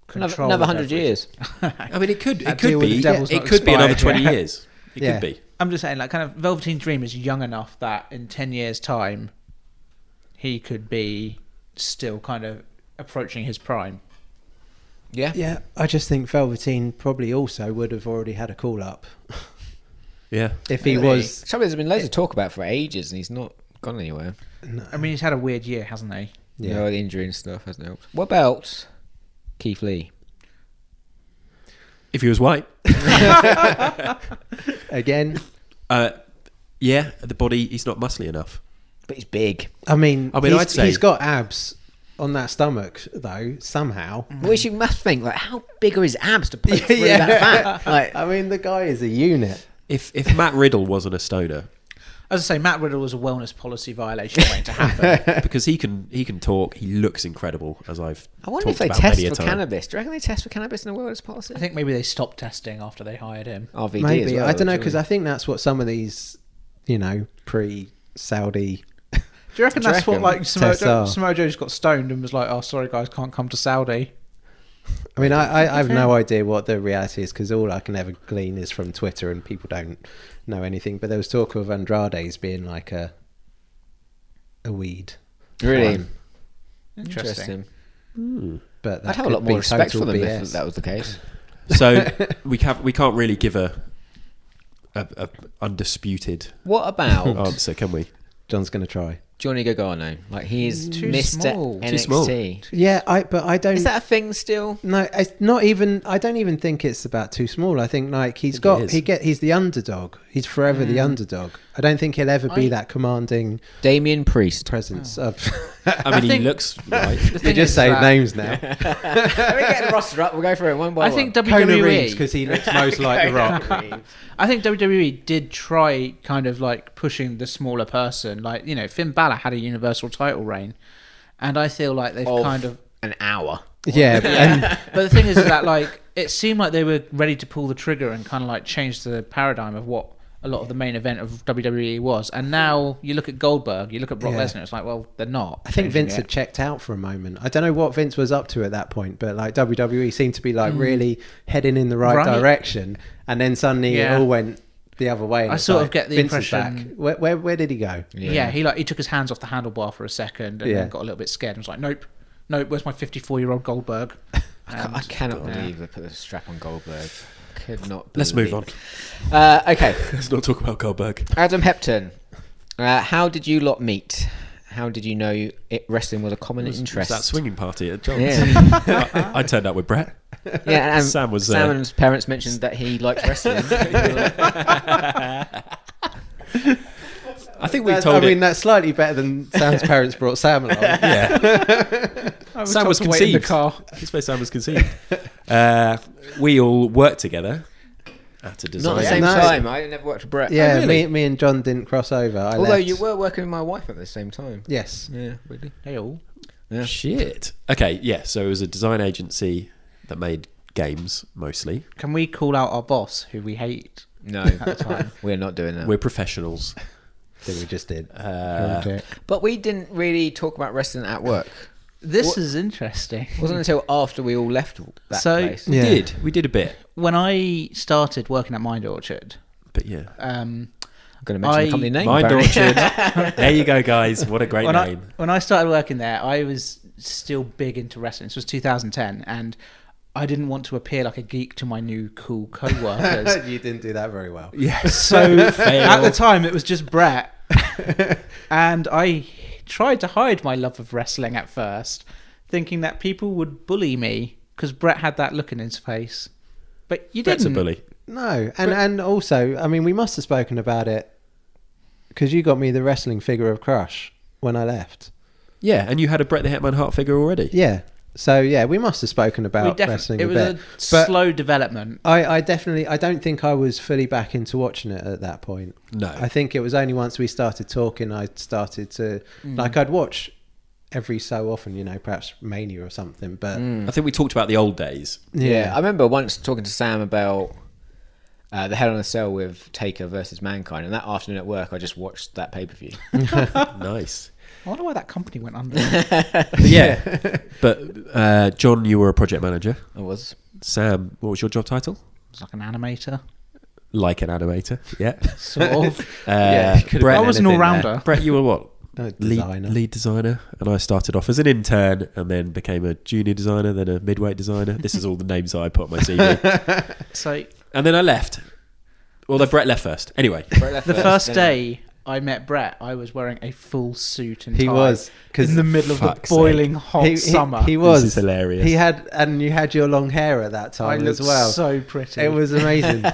control. Another of 100 everything. years. I mean, it could That deal with be. the devil's It not could be another expired 20 yet. years. It Yeah. could be. I'm just saying, like, kind of Velveteen Dream is young enough that in 10 years' time, he could be still kind of approaching his prime. Yeah. Yeah, I just think Velveteen probably also would have already had a call up Yeah. if he Really? was. Trouble is, there's been loads of talk about it for ages and he's not gone anywhere. I mean, he's had a weird year, hasn't he? You Yeah. know, the injury and stuff hasn't helped. What about Keith Lee? If he was white. Again, Yeah, the body, he's not muscly enough. But he's big. I mean, I'd say- he's got abs on that stomach though somehow. Which you must think, like, how big are his abs to put through Yeah. that fat? Like, I mean, the guy is a unit. If Matt Riddle wasn't a stoner, As I say, Matt Riddle was a wellness policy violation waiting to happen. because he can talk, he looks incredible, as I've I wonder talked if they about test many a for time. cannabis. Do you reckon they test for cannabis in the wellness policy? I think maybe they stopped testing after they hired him. RVD as Maybe well, I don't know surely. because I think that's what some of these, pre-Saudi. Do you reckon that's what, reckon? like, Tests are. Samoa Joe just got stoned and was like, oh, sorry, guys, can't come to Saudi? I mean, I have no idea what the reality is because all I can ever glean is from Twitter and people don't know anything. But there was talk of Andrade's being like a a weed. Really one. Interesting. But that I'd have a could lot more be respect for total them BS. if that was the case. So we can't really give a undisputed What about answer, can we? John's going to try. Johnny Gargano? Like, he's Too Mr. small. NXT. Too small. Yeah, but I don't. Is that a thing still? No, it's not even. I don't even think it's about too small. I think like he's the underdog. He's forever the underdog. I don't think he'll ever be that commanding Damien Priest. presence of. I mean, he looks right. You're just saying names now. Let me get the roster up. We'll go through it one by one. I think Kona Reeves WWE, because he looks most like The Rock. I think WWE did try kind of like pushing the smaller person. Like, you know, Finn Balor had a Universal title reign, and I feel like they've kind of an hour. Yeah, and But the thing is that like it seemed like they were ready to pull the trigger and kind of like change the paradigm of what a lot of the main event of WWE was. And now you look at Goldberg, you look at Brock Lesnar, it's like, well, they're not. I think changing Vince it. had checked out for a moment. I don't know what Vince was up to at that point, but like WWE seemed to be like really heading in the right direction, and then suddenly it all went the other way. And I it's sort of like, get the Vince is impression- back. Where did he go? Yeah, he took his hands off the handlebar for a second and then got a little bit scared and was like, nope, where's my 54-year-old Goldberg? I cannot believe they put a strap on Goldberg. Could not. Let's move on. Okay, Let's not talk about Goldberg. Adam Hepton. How did you lot meet? How did you know wrestling was a common interest? That swinging party at John's. Yeah. I turned up with Brett. Yeah, and Sam was Sam and his parents mentioned that he liked wrestling. I think we told I mean, it. that's slightly better than Sam's parents brought Sam along. Yeah. Sam was told to wait in the conceived. car. That's where Sam was conceived. We all worked together at a design. Not at the same No. time. I never worked with Brett. Yeah, Oh, really? me and John didn't cross over. Although left. you were working with my wife at the same time. Yes. Yeah, really. Hey all. Yeah. Shit. Okay, yeah. So it was a design agency that made games mostly. Can we call out our boss, who we hate No, at the time? we're not doing that. We're professionals. I think we just did. But we didn't really talk about wrestling at work. This is interesting. It wasn't until after we all left that So- place. Yeah. We did a bit. When I started working at Mind Orchard, But yeah. I'm going to mention the company name. Mind apparently. Orchard. There you go, guys. What a great name. when I started working there, I was still big into wrestling. This was 2010, and I didn't want to appear like a geek to my new cool co-workers. You didn't do that very well. Yeah. So at the time, it was just Brett, and I tried to hide my love of wrestling at first, thinking that people would bully me because Brett had that look in his face. But you Brett's a didn't. bully. No, and also, I mean, we must have spoken about it because you got me the wrestling figure of Crush when I left. Yeah, and you had a Bret the Hitman Hart figure already. Yeah. So yeah, we must have spoken about wrestling It a was bit. a But slow development. I don't think I was fully back into watching it at that point. No. I think it was only once we started talking I started to like I'd watch every so often, you know, perhaps Mania or something. But I think we talked about the old days. Yeah, I remember once talking to Sam about the Hell in a Cell with Taker versus Mankind, and that afternoon at work, I just watched that pay-per-view. Nice. I wonder why that company went under. But yeah. But John, you were a project manager. I was. Sam, what was your job title? It's like an animator, Like an animator. Yeah. sort of. Brett, I was an all-rounder. Brett, you were what? designer. Lead designer, and I started off as an intern and then became a junior designer, then a midweight designer. This is all the names that I put on my CV. So And then I left. Although Brett left first. Anyway, the first day I met Brett, I was wearing a full suit and tie. He was, 'cause in the middle of the fuck's boiling hot summer. He was. This is hilarious. He had, and you had your long hair at that I time looked as well. so pretty. It was amazing.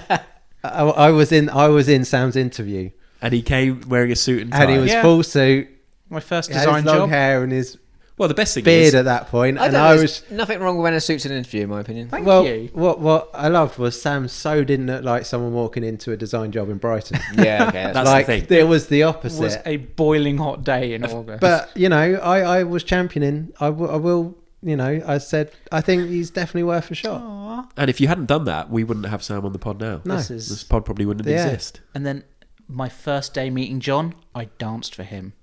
I was in Sam's interview, and he came wearing a suit and tie. and he was Yeah. full suit. my first He had design his long job. hair and his Well, the best thing beard is, at that point, I and don't I know, was. there's nothing wrong with wearing a suit to an interview, in my opinion. Thank Well, you. what I loved was Sam so didn't look like someone walking into a design job in Brighton. Yeah, okay. That's like the thing. there was the It opposite. was a boiling hot day in August. But you know, I was championing. I will. You know, I said I think he's definitely worth a shot. and if you hadn't done that, we wouldn't have Sam on the pod now. No. This pod probably wouldn't Yeah. exist. And then my first day meeting John, I danced for him.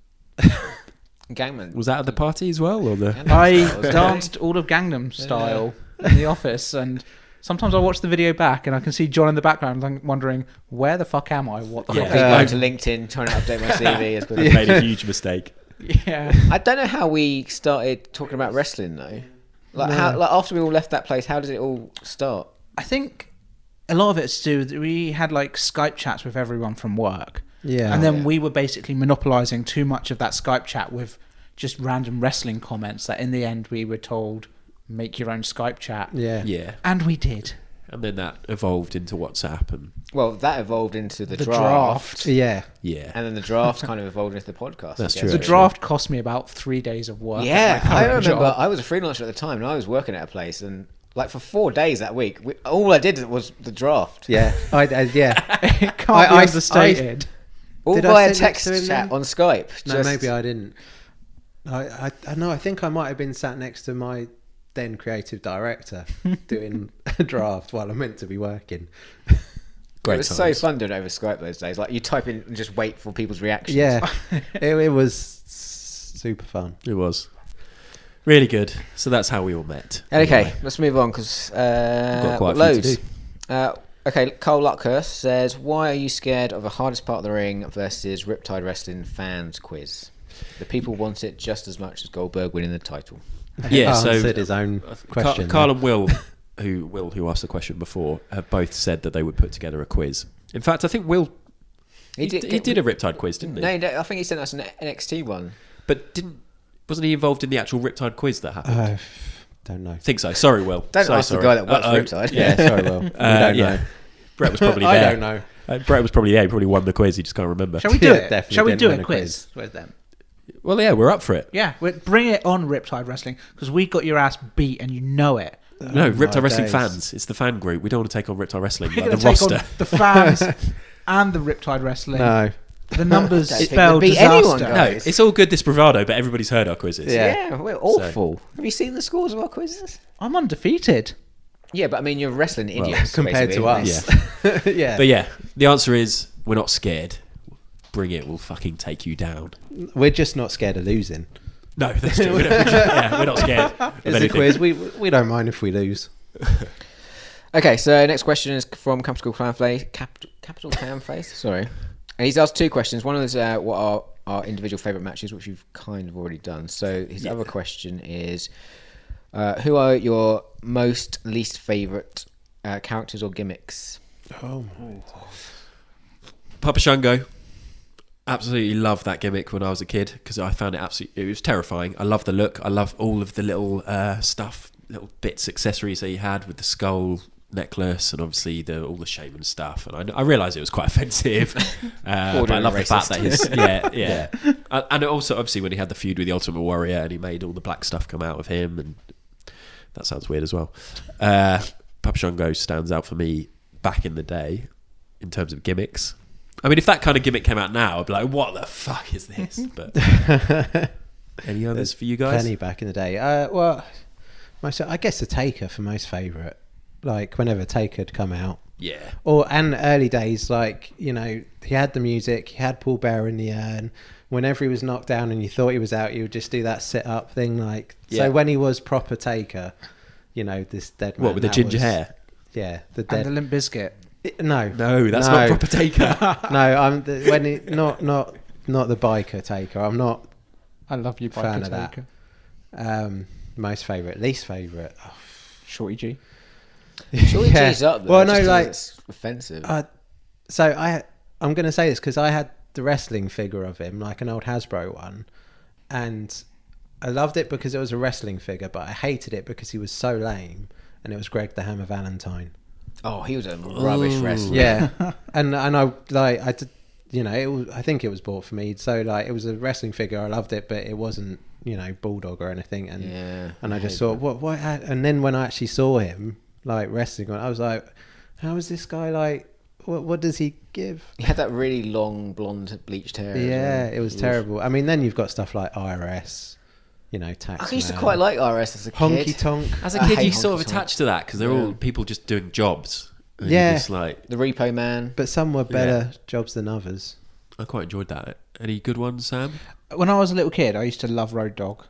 Gangman. Was that at the party as well, or the? I danced all of Gangnam Style in the office, and sometimes I watch the video back and I can see John in the background, and I'm wondering, where the fuck am I? What the Yeah. fuck? Going to LinkedIn, trying to update my CV as quickly. I made a huge mistake. Yeah. I don't know how we started talking about wrestling though. Like how, like after we all left that place, how did it all start? I think a lot of it's to do with we had like Skype chats with everyone from work. Yeah. And then we were basically monopolising too much of that Skype chat with just random wrestling comments that in the end we were told, make your own Skype chat. Yeah. Yeah. And we did. And then that evolved into WhatsApp and Well, that evolved into the The draft. Yeah. yeah. And then the draft kind of evolved into the podcast. That's I guess. true. The draft cost me about 3 days of work. Yeah, at my I current remember job. I was a freelancer at the time and I was working at a place and like for 4 days that week, all I did was the draft. Yeah. Yeah. It can't I- be I- understated. All Did I via send it text to him chat then? on Skype. No, Just- maybe I didn't. I know. I think I might have been sat next to my then creative director doing a draft while I'm meant to be working. Great It was times. so fun doing it over Skype those days. Like you type in and just wait for people's reactions. Yeah, it was super fun. It was really good. So that's how we all met. Okay, Anyway, let's move on because got quite a few to loads. do. Okay, Cole Luckhurst says, "Why are you scared of the hardest part of the ring versus Riptide Wrestling fans quiz? The people want it just as much as Goldberg winning the title." Yeah, so answered his own question. Carl and Will, who asked the question before, have both said that they would put together a quiz. In fact, I think Will he did a Riptide quiz, didn't he? No, I think he sent us an NXT one. But wasn't he involved in the actual Riptide quiz that happened? Don't know. I think so. Sorry, Will. Don't So ask sorry. the guy that works for Uh-oh. Riptide. Yeah, sorry, Will. We don't know. Brett was probably I there. don't know. Brett was probably there. He probably won the quiz. He just can't remember. Shall we do Yeah, it? definitely Shall we didn't do win a a quiz with them? Well, yeah, we're up for it. Yeah, bring it on, Riptide Wrestling, because we got your ass beat and you know it. No, Riptide my Wrestling days. fans. It's the fan group. We don't want to take on Riptide Wrestling. We're Like going the to take roster. on the fans and the Riptide Wrestling. No. The numbers Don't think spell we'd beat disaster. anyone, No, guys. it's all good, this bravado, but everybody's heard our quizzes. Yeah. Yeah, we're awful. Have you seen the scores of our quizzes? I'm undefeated. Yeah, but I mean, you're wrestling idiots Compared to basically, us. Yeah. But yeah, the answer is we're not scared. Bring it. We'll fucking take you down. We're just not scared of losing. No, that's true. We're not scared of It's a anything. quiz. We don't mind if we lose. Okay, so next question is from Capital Clan Face. Capital Clan Face, sorry. And he's asked 2 questions. One is what are our individual favourite matches, which we've kind of already done. So his other question is, who are your most least favourite characters or gimmicks? Oh my. Papa Shango. Absolutely loved that gimmick when I was a kid because I found it was terrifying. I love the look. I love all of the little stuff, little bits, accessories that he had with the skull necklace and obviously all the shaman stuff. And I realised it was quite offensive. But I love the fact that his yeah. And also obviously when he had the feud with the Ultimate Warrior and he made all the black stuff come out of him, and that sounds weird as well. Papa Shango stands out for me back in the day in terms of gimmicks. I mean, if that kind of gimmick came out now, I'd be like, what the fuck is this? But any others for you guys? Plenty back in the day. Well, I guess the Taker for most favourite. Like whenever Taker had come out. Yeah. And early days, like, you know, he had the music, he had Paul Bearer in the urn. Whenever he was knocked down and you thought he was out, you would just do that sit up thing. Like, Yeah. so when he was proper Taker, you know, this dead man. What, with the that ginger was- hair? Yeah, the And dead. the Limp Bizkit. No, That's not proper Taker. No, I'm when he, not the biker Taker. I'm not I love you, fan Biker of that. Taker. Most favourite, least favourite. Shorty G. Shorty G's up there. Well, no, just 'cause like it's offensive. so I'm going to say this because I had the wrestling figure of him, like an old Hasbro one, and I loved it because it was a wrestling figure, but I hated it because he was so lame, and it was Greg the Hammer Valentine. Oh, he was a rubbish wrestler. Yeah, and I like I did, you know, it was, I think it was bought for me, so like it was a wrestling figure. I loved it, but it wasn't, you know, Bulldog or anything, and Yeah, and I just thought what, and then when I actually saw him like wrestling, I was like, how is this guy like? What does he give? He had that really long blonde bleached hair. as Yeah, well. it was Oof. terrible. I mean, then you've got stuff like IRS, you know, Tax. I used to quite like RS as a Honky kid. Tonk. As a I kid, hate you sort of Honky Tonk. attached to that because they're all people just doing jobs. And Yeah. you're just like, The Repo Man. But some were better jobs than others. I quite enjoyed that. Any good ones, Sam? When I was a little kid, I used to love Road Dog.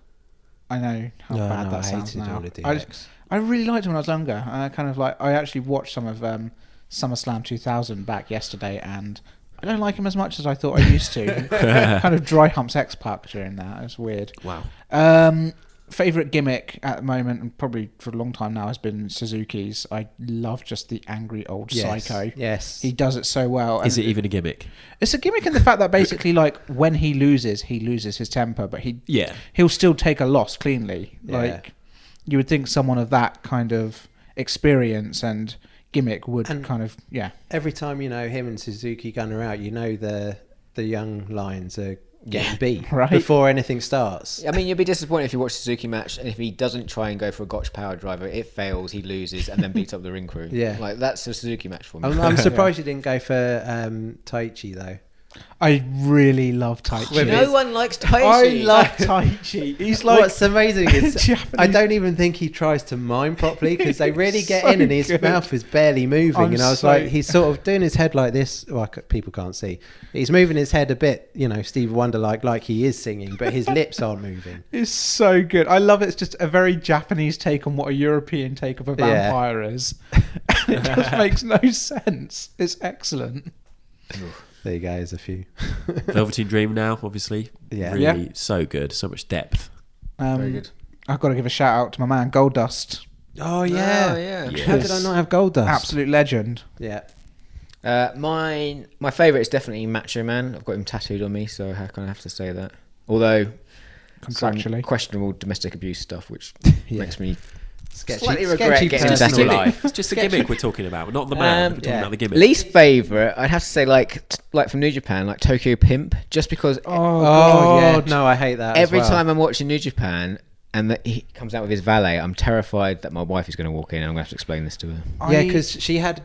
I know how No, bad no, that I sounds hated now. all the I, DX. I really liked it when I was younger. And I actually watched some of SummerSlam 2000 back yesterday, and I don't like him as much as I thought I used to. Kind of dry humps X-Pac during that. It's weird. Wow. Favourite gimmick at the moment, and probably for a long time now, has been Suzuki's. I love just the angry old psycho. Yes. He does it so well. Is it even a gimmick? It's a gimmick in the fact that basically, like, when he loses his temper, but he'll still take a loss cleanly. Yeah. Like, you would think someone of that kind of experience and gimmick would Every time, him and Suzuki Gun are out, the young lions are getting beat right before anything starts. I mean, you'd be disappointed if you watch the Suzuki match and if he doesn't try and go for a gotch power driver, it fails, he loses, and then beats up the ring crew. Yeah. Like, that's a Suzuki match for me. I'm surprised you didn't go for Taichi, though. I really love Taichi. No one likes Taichi. I love Taichi. He's like... What's amazing is Japanese. I don't even think he tries to mime properly, because they really get in and his mouth is barely moving. And I was like, he's sort of doing his head like this. Well, people can't see. He's moving his head a bit, Steve Wonder like he is singing, but his lips aren't moving. It's so good. I love it. It's just a very Japanese take on what a European take of a vampire is. It just makes no sense. It's excellent. There you go, there's a few. Velveteen Dream now, obviously. Yeah. Really so good. So much depth. Very good. I've got to give a shout out to my man Goldust. Oh, yeah. Oh, yeah. How did I not have Gold Dust? Absolute legend. Yeah. My favourite is definitely Macho Man. I've got him tattooed on me, so I kind of have to say that. Although, some Contractually. questionable domestic abuse stuff, which makes me Sketchy, slightly regret getting It's just tattooed. the life. It's just the gimmick we're talking about, not the man. We're talking about the gimmick. Least favourite, I'd have to say, like from New Japan, like Tokyo Pimp, just because God, no, I hate that. every as well. time I'm watching New Japan and that he comes out with his valet, I'm terrified that my wife is going to walk in and I'm going to have to explain this to her. Yeah, because she had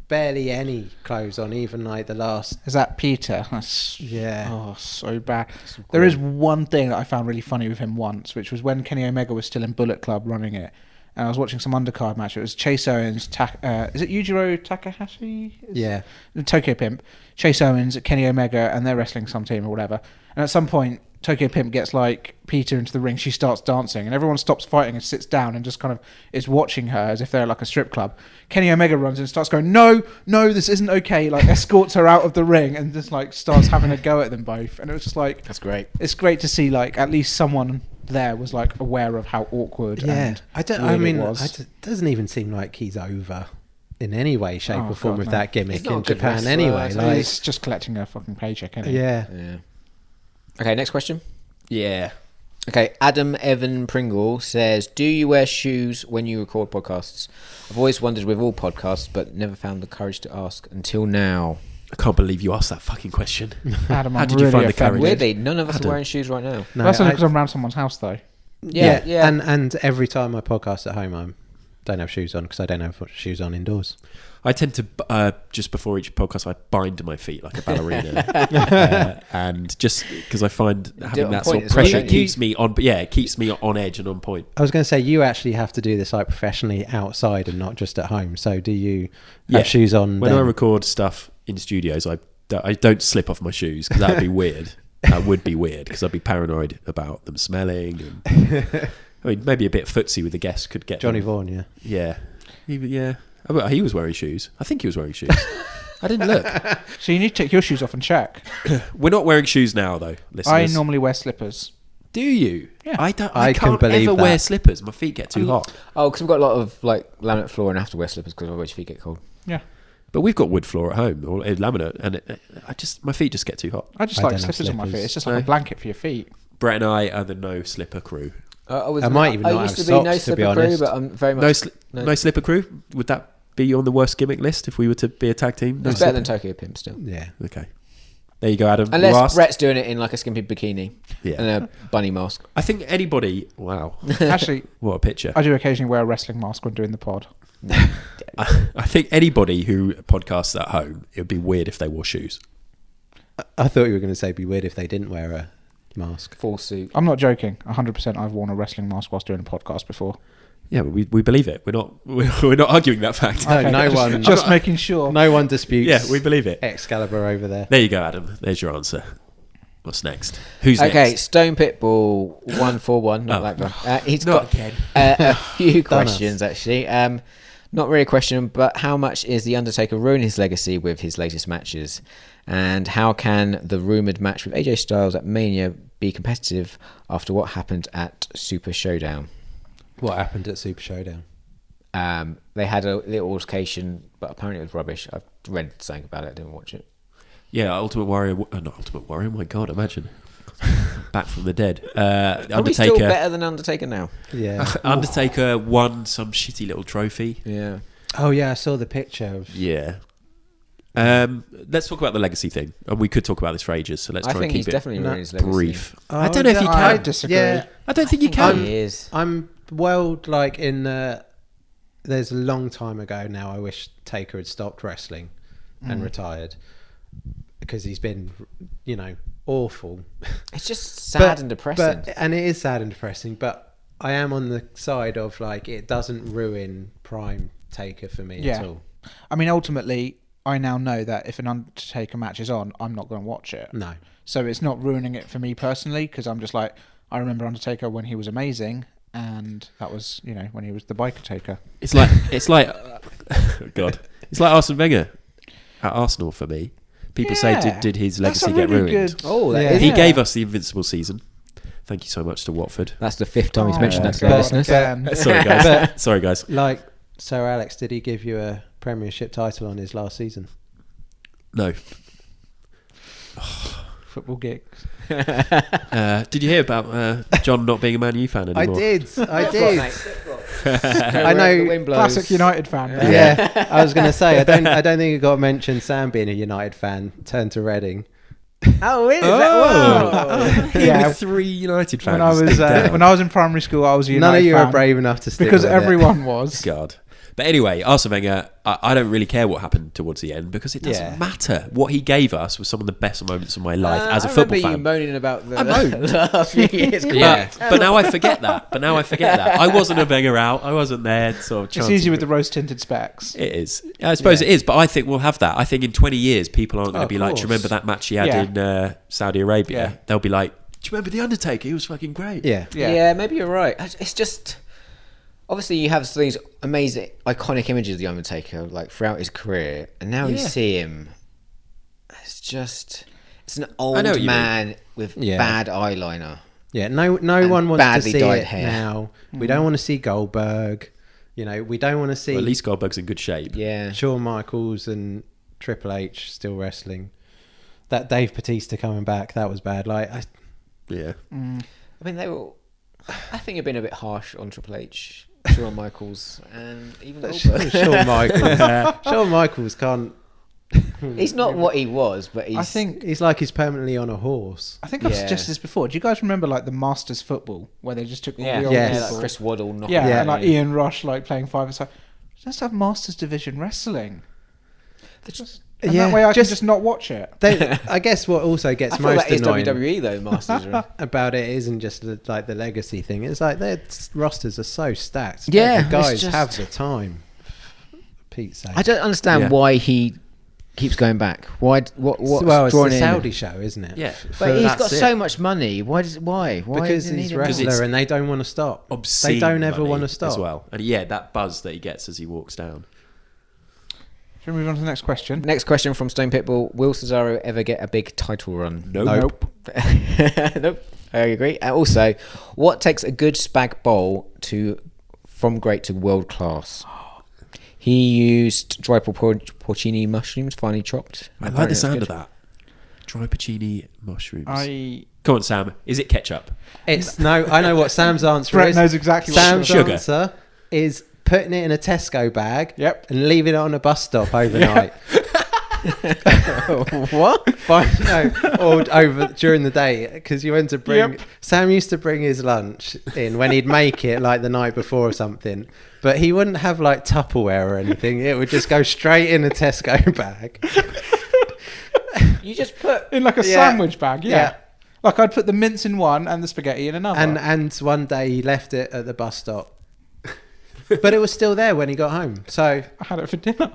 barely any clothes on, even like the last. Is that Peter? That's, Yeah. Oh, so bad. There is one thing that I found really funny with him once, which was when Kenny Omega was still in Bullet Club running it. And I was watching some undercard match. It was Chase Owens, is it Yujiro Takahashi? Yeah. Tokyo Pimp, Chase Owens, Kenny Omega, and they're wrestling some team or whatever. And at some point, Tokyo Pimp gets like Peter into the ring. She starts dancing, and everyone stops fighting and sits down and just kind of is watching her as if they're like a strip club. Kenny Omega runs in and starts going, "No, this isn't okay." Like escorts her out of the ring and just like starts having a go at them both. And it was just like, That's great. it's great to see like at least someone there was like aware of how awkward. Yeah. And I mean, it was. it doesn't even seem like he's over in any way, shape, Oh, or form God, with no. that gimmick He's not in a good Japan wrestler, anyway. so Like, He's just collecting a fucking paycheck, isn't he? yeah. Yeah. Okay, next question. Yeah. Okay, Adam Evan Pringle says, do you wear shoes when you record podcasts? I've always wondered with all podcasts, but never found the courage to ask until now. I can't believe you asked that fucking question. Adam, How I'm did you really find the offended. courage? Weirdly, none of us Adam. are wearing shoes right now. No, That's only I- because I'm around someone's house, though. Yeah. And every time I podcast at home, I don't have shoes on because I don't have shoes on indoors. I tend to, just before each podcast, I bind my feet like a ballerina. And just because I find it having on that point sort of as well, pressure don't you? keeps me on, it keeps me on edge and on point. I was going to say, you actually have to do this like professionally outside and not just at home. So do you have shoes on? When then? I record stuff in studios, I don't slip off my shoes because that would be weird. That would be weird because I'd be paranoid about them smelling. And, I mean, maybe a bit footsie with the guests could get Johnny them. Vaughan, yeah. Yeah. He was wearing shoes. I think he was wearing shoes. I didn't look. So you need to take your shoes off and check. We're not wearing shoes now, though, listeners. I normally wear slippers. Do you? Yeah. I don't. I I can can't believe ever that. wear slippers. My feet get too hot. Oh, because we've got a lot of like laminate floor and I have to wear slippers because otherwise your feet get cold. Yeah. But we've got wood floor at home, or laminate, and my feet just get too hot. I just I like don't have slippers on my feet. slippers. It's just like a blanket for your feet. Brett and I are the no slipper crew. I might even not used have to be no socks, to be slipper crew, honest. but I'm very much No slipper crew. Would that be on the worst gimmick list if we were to be a tag team? No It's better slipper? than Tokyo Pimp still. Yeah. Okay. There you go, Adam. You Unless asked. Brett's doing it in like a skimpy bikini Yeah. and a bunny mask. I think anybody. Wow. Actually, What a picture. I do occasionally wear a wrestling mask when doing the pod. I think anybody who podcasts at home, it would be weird if they wore shoes. I thought you were going to say it'd be weird if they didn't wear a mask. Full suit. I'm not joking. 100% I've worn a wrestling mask whilst doing a podcast before. Yeah, but we believe it. We're not arguing that fact. No, Okay, no just, one. Just making sure. No one disputes. Yeah, we believe it. Excalibur over there. There you go, Adam. There's your answer. What's next? Who's Okay, next? Stone Pitbull 141, not Oh. that guy. He's Not got again. a few questions actually. Not really a question, but how much is The Undertaker ruining his legacy with his latest matches? And how can the rumoured match with AJ Styles at Mania be competitive after what happened at Super Showdown? What happened at Super Showdown? They had a little altercation, but apparently it was rubbish. I've read something about it, I didn't watch it. Yeah, Ultimate Warrior. Not Ultimate Warrior. My God, imagine. Back from the dead. Probably still better than Undertaker now. Yeah. Undertaker won some shitty little trophy. Yeah. Oh yeah, I saw the picture of. Yeah. Let's talk about the legacy thing, and we could talk about this for ages. So let's I try think and he's keep definitely it ruined his legacy. brief. Oh, I don't know if you can. I disagree. Yeah. I don't think you can. He is. I'm well, like in the. There's a long time ago now. I wish Taker had stopped wrestling and retired because he's been, awful. It's just sad and depressing. And it is sad and depressing. But I am on the side of like it doesn't ruin Prime Taker for me at all. I mean, ultimately, I now know that if an Undertaker match is on, I'm not going to watch it. No. So it's not ruining it for me personally, because I'm just like, I remember Undertaker when he was amazing, and that was, when he was the Biker Taker. It's like oh God. It's like Arsene Wenger at Arsenal for me. People say, did his That's legacy a get really ruined? good- Oh, that Yeah. is. He gave us the Invincible season. Thank you so much to Watford. That's the 5th time he's mentioned that to God, the listeners. again. Sorry, guys. Sorry, guys. Like Sir Alex, did he give you a Premiership title on his last season? No. Football gigs. Did you hear about John not being a Man U fan anymore? I did. I I know. Classic United fan. Yeah, I was going to say I don't think it got mentioned. Sam being a United fan turned to Reading. Oh, is Yeah. With 3 United fans. When I was in primary school, I was a United None of you fan are brave enough to stick because with everyone was. God. But anyway, Arsene Wenger, I don't really care what happened towards the end because it doesn't Yeah. matter. What he gave us was some of the best moments of my life as a I football remember you fan. moaning about the I moaned. last few years. But now I forget that. I wasn't a Wenger out. I wasn't there. Sort of It's chanting easy with for- the rose-tinted specs. It is. I suppose it is, but I think we'll have that. I think in 20 years, people aren't going to of be like, do you course. remember that match he had Yeah. in Saudi Arabia? Yeah. They'll be like, do you remember The Undertaker? He was fucking great. Yeah. Yeah, maybe you're right. It's just obviously you have these amazing, iconic images of the Undertaker like throughout his career, and now you Yeah. see him. It's an know old what you man with Yeah. bad eyeliner. Yeah, no And one wants to badly see dyed it hair. now. We don't want to see Goldberg. We don't want to see Well, at least Goldberg's in good shape. Yeah, Shawn Michaels and Triple H still wrestling. That Dave Bautista coming back, that was bad. Yeah. I mean I think you've been a bit harsh on Triple H, Shawn Michaels, and even Goldberg. Shawn Michaels. Shawn Michaels can't. He's not what he was, but he's. I think He's like he's permanently on a horse. I've Yeah. suggested this before. Do you guys remember like the Masters football where they just took all Yeah, the old Yes. like people? Chris Waddle. knocking Yeah, out and like you. Ian Rush like playing 5-a-side. Just have Masters Division wrestling. And Yeah, that way I can just- just not watch it. I guess what also gets I feel most that is annoying WWE though. Masters. Are- about it isn't just the legacy thing. It's like their rosters are so stacked. Yeah, the guys it's just- have the time. For Pete's sake. I don't understand Yeah. why he keeps going back. What's well, it's drawing the him in? Saudi show, isn't it? Yeah. But he's got That's so it. much money. Why? Why Because does he he's need it? Because it's wrestler and they don't want to stop. Obscene They don't ever money want to stop as well. And yeah, that buzz that he gets as he walks down. Shall we move on to the next question? Next question from Stone Pitbull: will Cesaro ever get a big title run? Nope. Nope. I agree. And also, what takes a good spag bowl from great to world class? He used dry porcini mushrooms, finely chopped. I like the sound of that. Dry porcini mushrooms. I Come on, Sam. Is it ketchup? I know what Sam's answer Brett is. knows exactly what Sam's sugar. answer is putting it in a Tesco bag. Yep. And leaving it on a bus stop overnight. What? Or over during the day because you went to bring. Yep. Sam used to bring his lunch in when he'd make it like the night before or something, but he wouldn't have like Tupperware or anything. It would just go straight in a Tesco bag. You just put. in like a Yeah. sandwich bag. Yeah. Yeah. Like I'd put the mince in one and the spaghetti in another. And one day he left it at the bus stop, but it was still there when he got home. So I had it for dinner.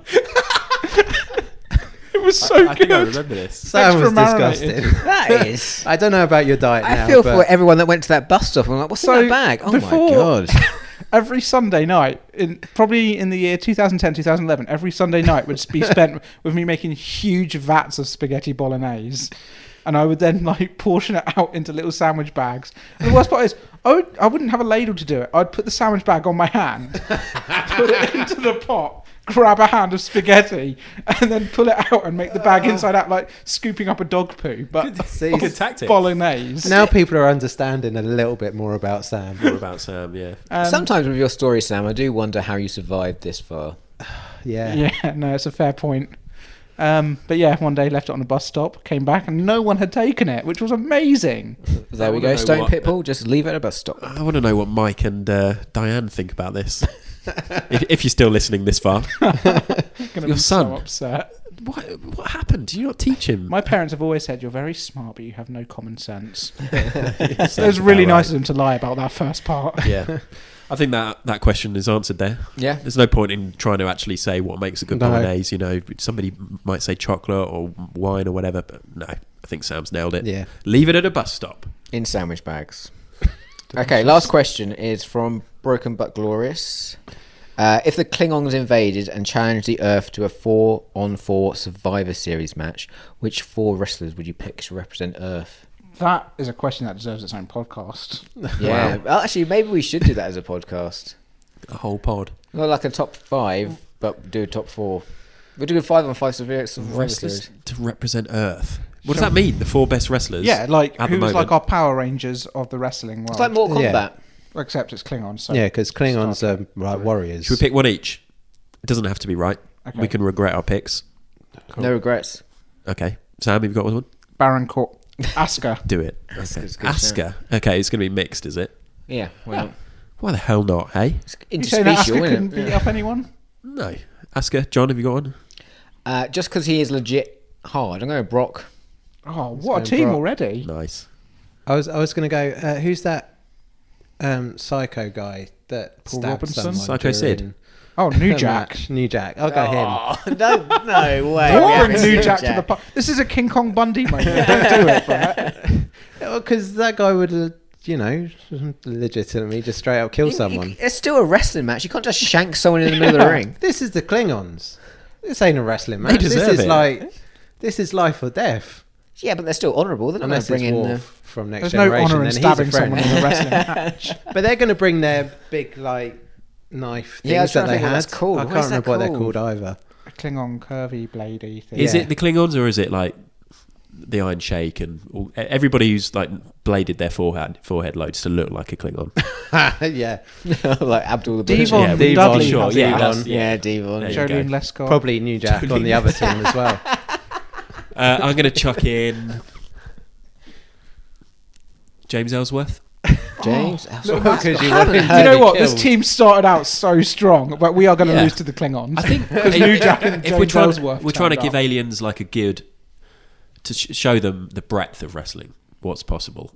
It was so I good. think I remember this. Sam was Extra marinated. disgusting. That is. I don't know about your diet now. I feel but for everyone that went to that bus stop. I'm like, what's in So, that bag? Oh before- my god! every Sunday night, probably in the year 2010, 2011, every Sunday night would be spent with me making huge vats of spaghetti bolognese. And I would then like portion it out into little sandwich bags. And the worst part is, I wouldn't have a ladle to do it. I'd put the sandwich bag on my hand, put it into the pot, grab a hand of spaghetti, and then pull it out and make the bag inside out, like scooping up a dog poo. But Good tactic. bolognese. Now people are understanding a little bit more about Sam. More about Sam, yeah. Sometimes with your story, Sam, I do wonder how you survived this far. Yeah. Yeah, no, it's a fair point. But yeah, one day left it on a bus stop, came back, and no one had taken it, which was amazing. There we wanna go. know Stone what- Pitbull, just leave it at a bus stop. I want to know what Mike and Diane think about this. if you're still listening this far. Gonna Your be son. so upset. What happened? Did you not teach him? My parents have always said, you're very smart, but you have no common sense. It was really nice of them to lie about that first part. Yeah. I think that question is answered there. Yeah. There's no point in trying to actually say what makes a good No. bolognese. You know, somebody might say chocolate or wine or whatever, but no, I think Sam's nailed it. Yeah. Leave it at a bus stop. In sandwich bags. Okay, last question is from Broken But Glorious. If the Klingons invaded and challenged the Earth to a 4-on-4 Survivor Series match, which 4 wrestlers would you pick to represent Earth? That is a question that deserves its own podcast. Yeah, well, actually, maybe we should do that as a podcast. A whole pod. Not like a top 5, but do a top 4. We'll do a 5-on-5 Survivor Wrestlers Series. to represent Earth. What does that mean? The 4 best wrestlers? Yeah, like at the who's like moment? our Power Rangers of the wrestling world. It's like Mortal Yeah. Kombat. Except it's Klingons. So Yeah, because Klingons are like warriors. Should we pick one each? It doesn't have to be right. Okay. We can regret our picks. No regrets. Okay. Sam, have you got one? Baron Court. Asuka. Do it. That's Okay. good, good Asuka. Okay, it's going to be mixed, is it? Yeah, why not? Why the hell not, hey? It's You saying that interspecial, Asuka couldn't isn't beat it? up anyone? No. Asuka, John, have you got one? Just because he is legit hard. I'm going to Brock. Oh, what a go team Brock. already. Nice. I was going to go. Who's that psycho guy that Paul stabbed Robinson? someone Psycho Sid. during Oh, New a Jack. match? New Jack. I'll go him. No way. Don't bring New Jack to the park. This is a King Kong Bundy moment. Don't do it, Brett. Because that guy would, legitimately just straight up kill someone. It's still a wrestling match. You can't just shank someone in the middle of the ring. This is the Klingons. This ain't a wrestling match. This deserve is it. this is life or death. Yeah, but they're still honourable. They're not going Unless to bring it's in Worf from Next There's no Generation. honour in then he's a stabbing friend. someone in a wrestling match. But they're going to bring their big knife things Yeah, I was that trying to they think what had. that's called. I What can't is that remember what they're called? called either. A Klingon curvy bladey thing. Is Yeah. it the Klingons or is it like the Iron Sheik and everybody who's like bladed their forehead loads to look like a Klingon? Yeah. like Abdul the Devon, Butcher. Yeah, Devon, Dudley. sure, has yeah, that. that's- Yeah, Devon. There you go. Jolene Lescott. Probably New Jack on the other team as well. I'm going to chuck in James Ellsworth. James. Because you Do wanted you her know to what? kill. This team started out so strong, but we are going to Yeah. lose to the Klingons. I think because New Jack and if we're James trying, Ellsworth we're trying to turned give up. aliens like a good to show them the breadth of wrestling, what's possible.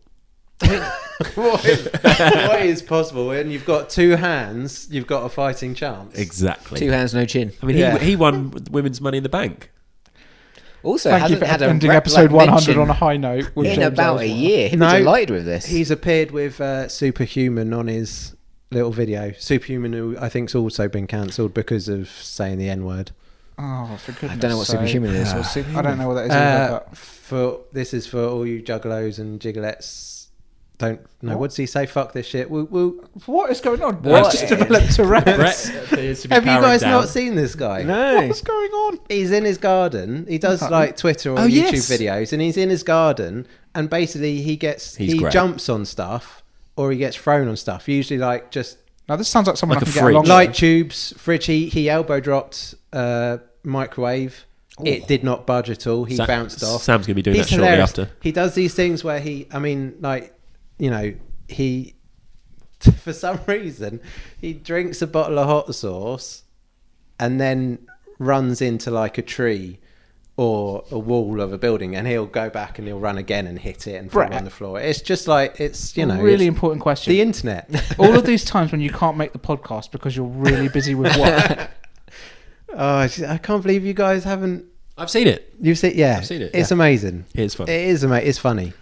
what is possible when you've got 2 hands, you've got a fighting chance. Exactly. 2 hands, no chin. I mean, Yeah. he won Women's Money in the Bank. Also, Thank you hasn't for had a ending rep- episode like 100 mention on a high note. With in James about a Ellsworth. year. He'd No, be delighted with this. He's appeared with Superhuman on his little video. Superhuman, who I think's also been cancelled because of saying the N word. Oh, for goodness I don't know what sake. superhuman is. What's I superhuman? don't know what that is either, but This is for all you juggalos and jigglettes. Don't know. What does he say? Fuck this shit. Woo. what is going on? What? What? Just developed Tourette's. appears to be Have you powering guys down. not seen this guy? No. What's going on? He's in his garden. He does like Twitter or Oh, YouTube yes. videos, and he's in his garden. And basically, he great. jumps on stuff, or he gets thrown on stuff. Usually, like just Now this sounds like someone Like I a can get fridge. along light with. tubes, fridge. He elbow dropped microwave. It did not budge at all. He bounced off. Sam's going to be doing He's that shortly hilarious. after. He does these things where he for some reason he drinks a bottle of hot sauce and then runs into like a tree or a wall of a building, and he'll go back and he'll run again and hit it and fall Brett. on the floor. It's just like it's really it's important question. the internet. All of these times when you can't make the podcast because you're really busy with work. I can't believe you guys haven't. I've seen it. You've seen? Yeah, I've seen it, It's yeah. amazing. It is fun. It is amazing. It's funny.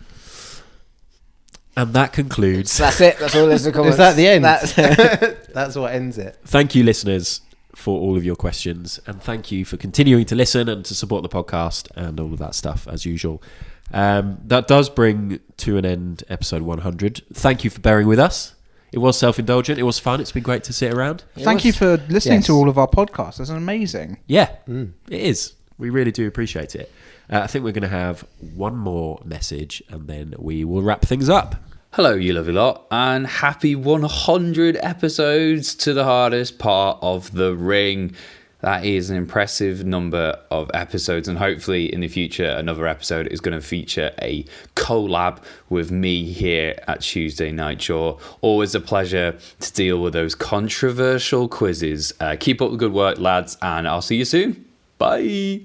And that concludes. So that's it. That's all there's to comment. Is that the end? That's That's what ends it. Thank you, listeners, for all of your questions. And thank you for continuing to listen and to support the podcast and all of that stuff, as usual. That does bring to an end episode 100. Thank you for bearing with us. It was self-indulgent. It was fun. It's been great to sit around. Thank you for listening Yes. to all of our podcasts. It's amazing. Yeah, it is. We really do appreciate it. I think we're going to have one more message and then we will wrap things up. Hello, you lovely lot, and happy 100 episodes to the hardest part of the ring. That is an impressive number of episodes, and hopefully in the future another episode is going to feature a collab with me here at Tuesday Night Jaw. Always a pleasure to deal with those controversial quizzes. Keep up the good work, lads, and I'll see you soon. Bye.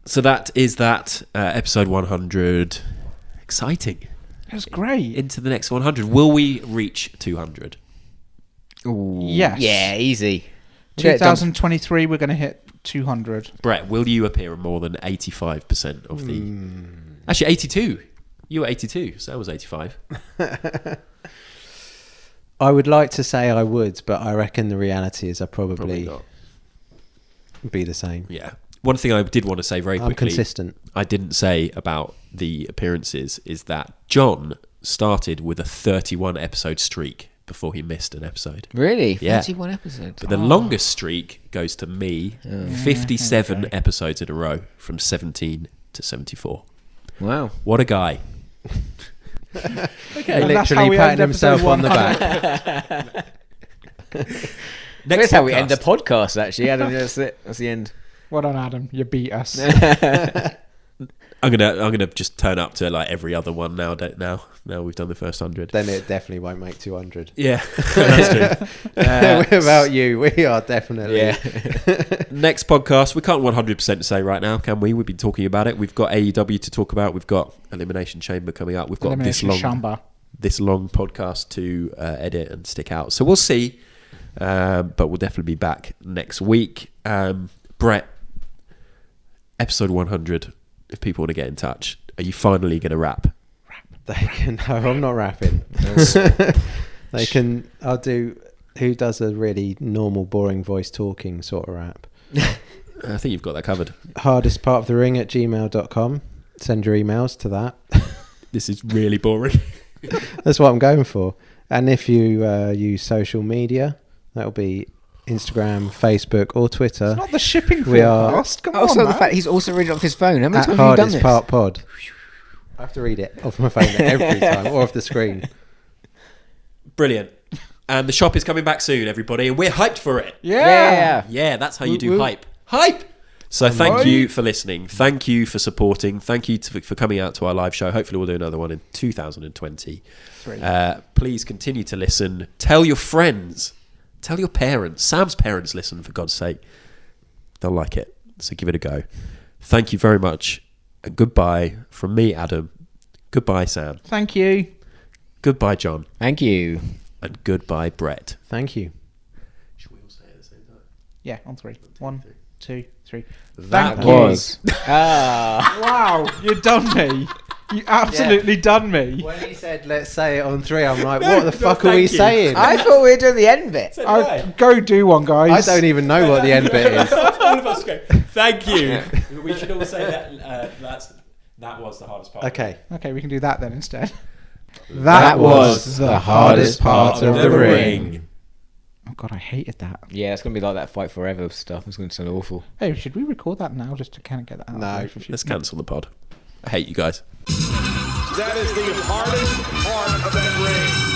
So that is that. Episode 100. Exciting. That's great. Into the next 100. Will we reach 200? Yes. Yeah, easy. 2023, we're going to hit 200. Brett, will you appear in more than 85% of the... Actually, 82. You were 82. So that was 85. I would like to say I would, but I reckon the reality is I Probably probably not. be the same. Yeah. One thing I did want to say very I'm quickly... consistent. I didn't say about the appearances is that John started with a 31 episode streak before he missed an episode. Really? Yeah. 31 episodes. But the longest streak goes to me, 57 episodes in a row from 17 to 74. Wow. What a guy. And that's how Literally we patting end himself episode on the 100. back. That's how we end the podcast. podcast, actually. Adam, that's it. That's the end. Well done, Adam. You beat us. I'm gonna just turn up to like every other one now we've done the first 100. Then it definitely won't make 200. Yeah, that's true. Without you, we are definitely. Yeah. Next podcast, we can't 100% say right now, can we? We've been talking about it. We've got AEW to talk about. We've got Elimination Chamber coming up. We've got Elimination Chamber. this long podcast to edit and stick out. So we'll see. But we'll definitely be back next week. Brett, episode 100. If people want to get in touch, are you finally going to rap? They can. No, I'm not rapping. They can. I'll do. Who does a really normal, boring voice talking sort of rap? I think you've got that covered. Hardest part of the ring at gmail.com. Send your emails to that. This is really boring. That's what I'm going for. And if you use social media, that'll be Instagram, Facebook, or Twitter. It's not the shipping We are- forecast. Come Also, on, the man. fact he's also reading off his phone. How many At times have you done Hardest this? Part Pod. I have to read it off my phone every time, or off the screen. Brilliant. And the shop is coming back soon, everybody, and we're hyped for it. Yeah. Yeah, that's how you do hype. Hype! So thank you for listening. Thank you for supporting. Thank you for coming out to our live show. Hopefully we'll do another one in 2020. Please continue to listen. Tell your friends. Tell your parents. Sam's parents listen, for God's sake. They'll like it. So give it a go. Thank you very much. And goodbye from me, Adam. Goodbye, Sam. Thank you. Goodbye, John. Thank you. And goodbye, Brett. Thank you. Should we all say it at the same time? Yeah, on 3. 1, 2, 3. That Thank was... Wow, you done me. You absolutely done me. When he said, let's say it on 3, I'm like, what the fuck are we saying? I thought we were doing the end bit. Go do one, guys. I don't even know what the end bit is. All of us go, thank you. We should all say that that was the hardest part. Okay. Okay, we can do that then instead. That was the hardest part of the ring. Oh god, I hated that. Yeah, it's going to be like that Fight Forever stuff. It's going to sound awful. Hey, should we record that now just to kind of get that out? No. of the way for future? Let's cancel the pod. I hate you guys. That is the hardest part of that ring.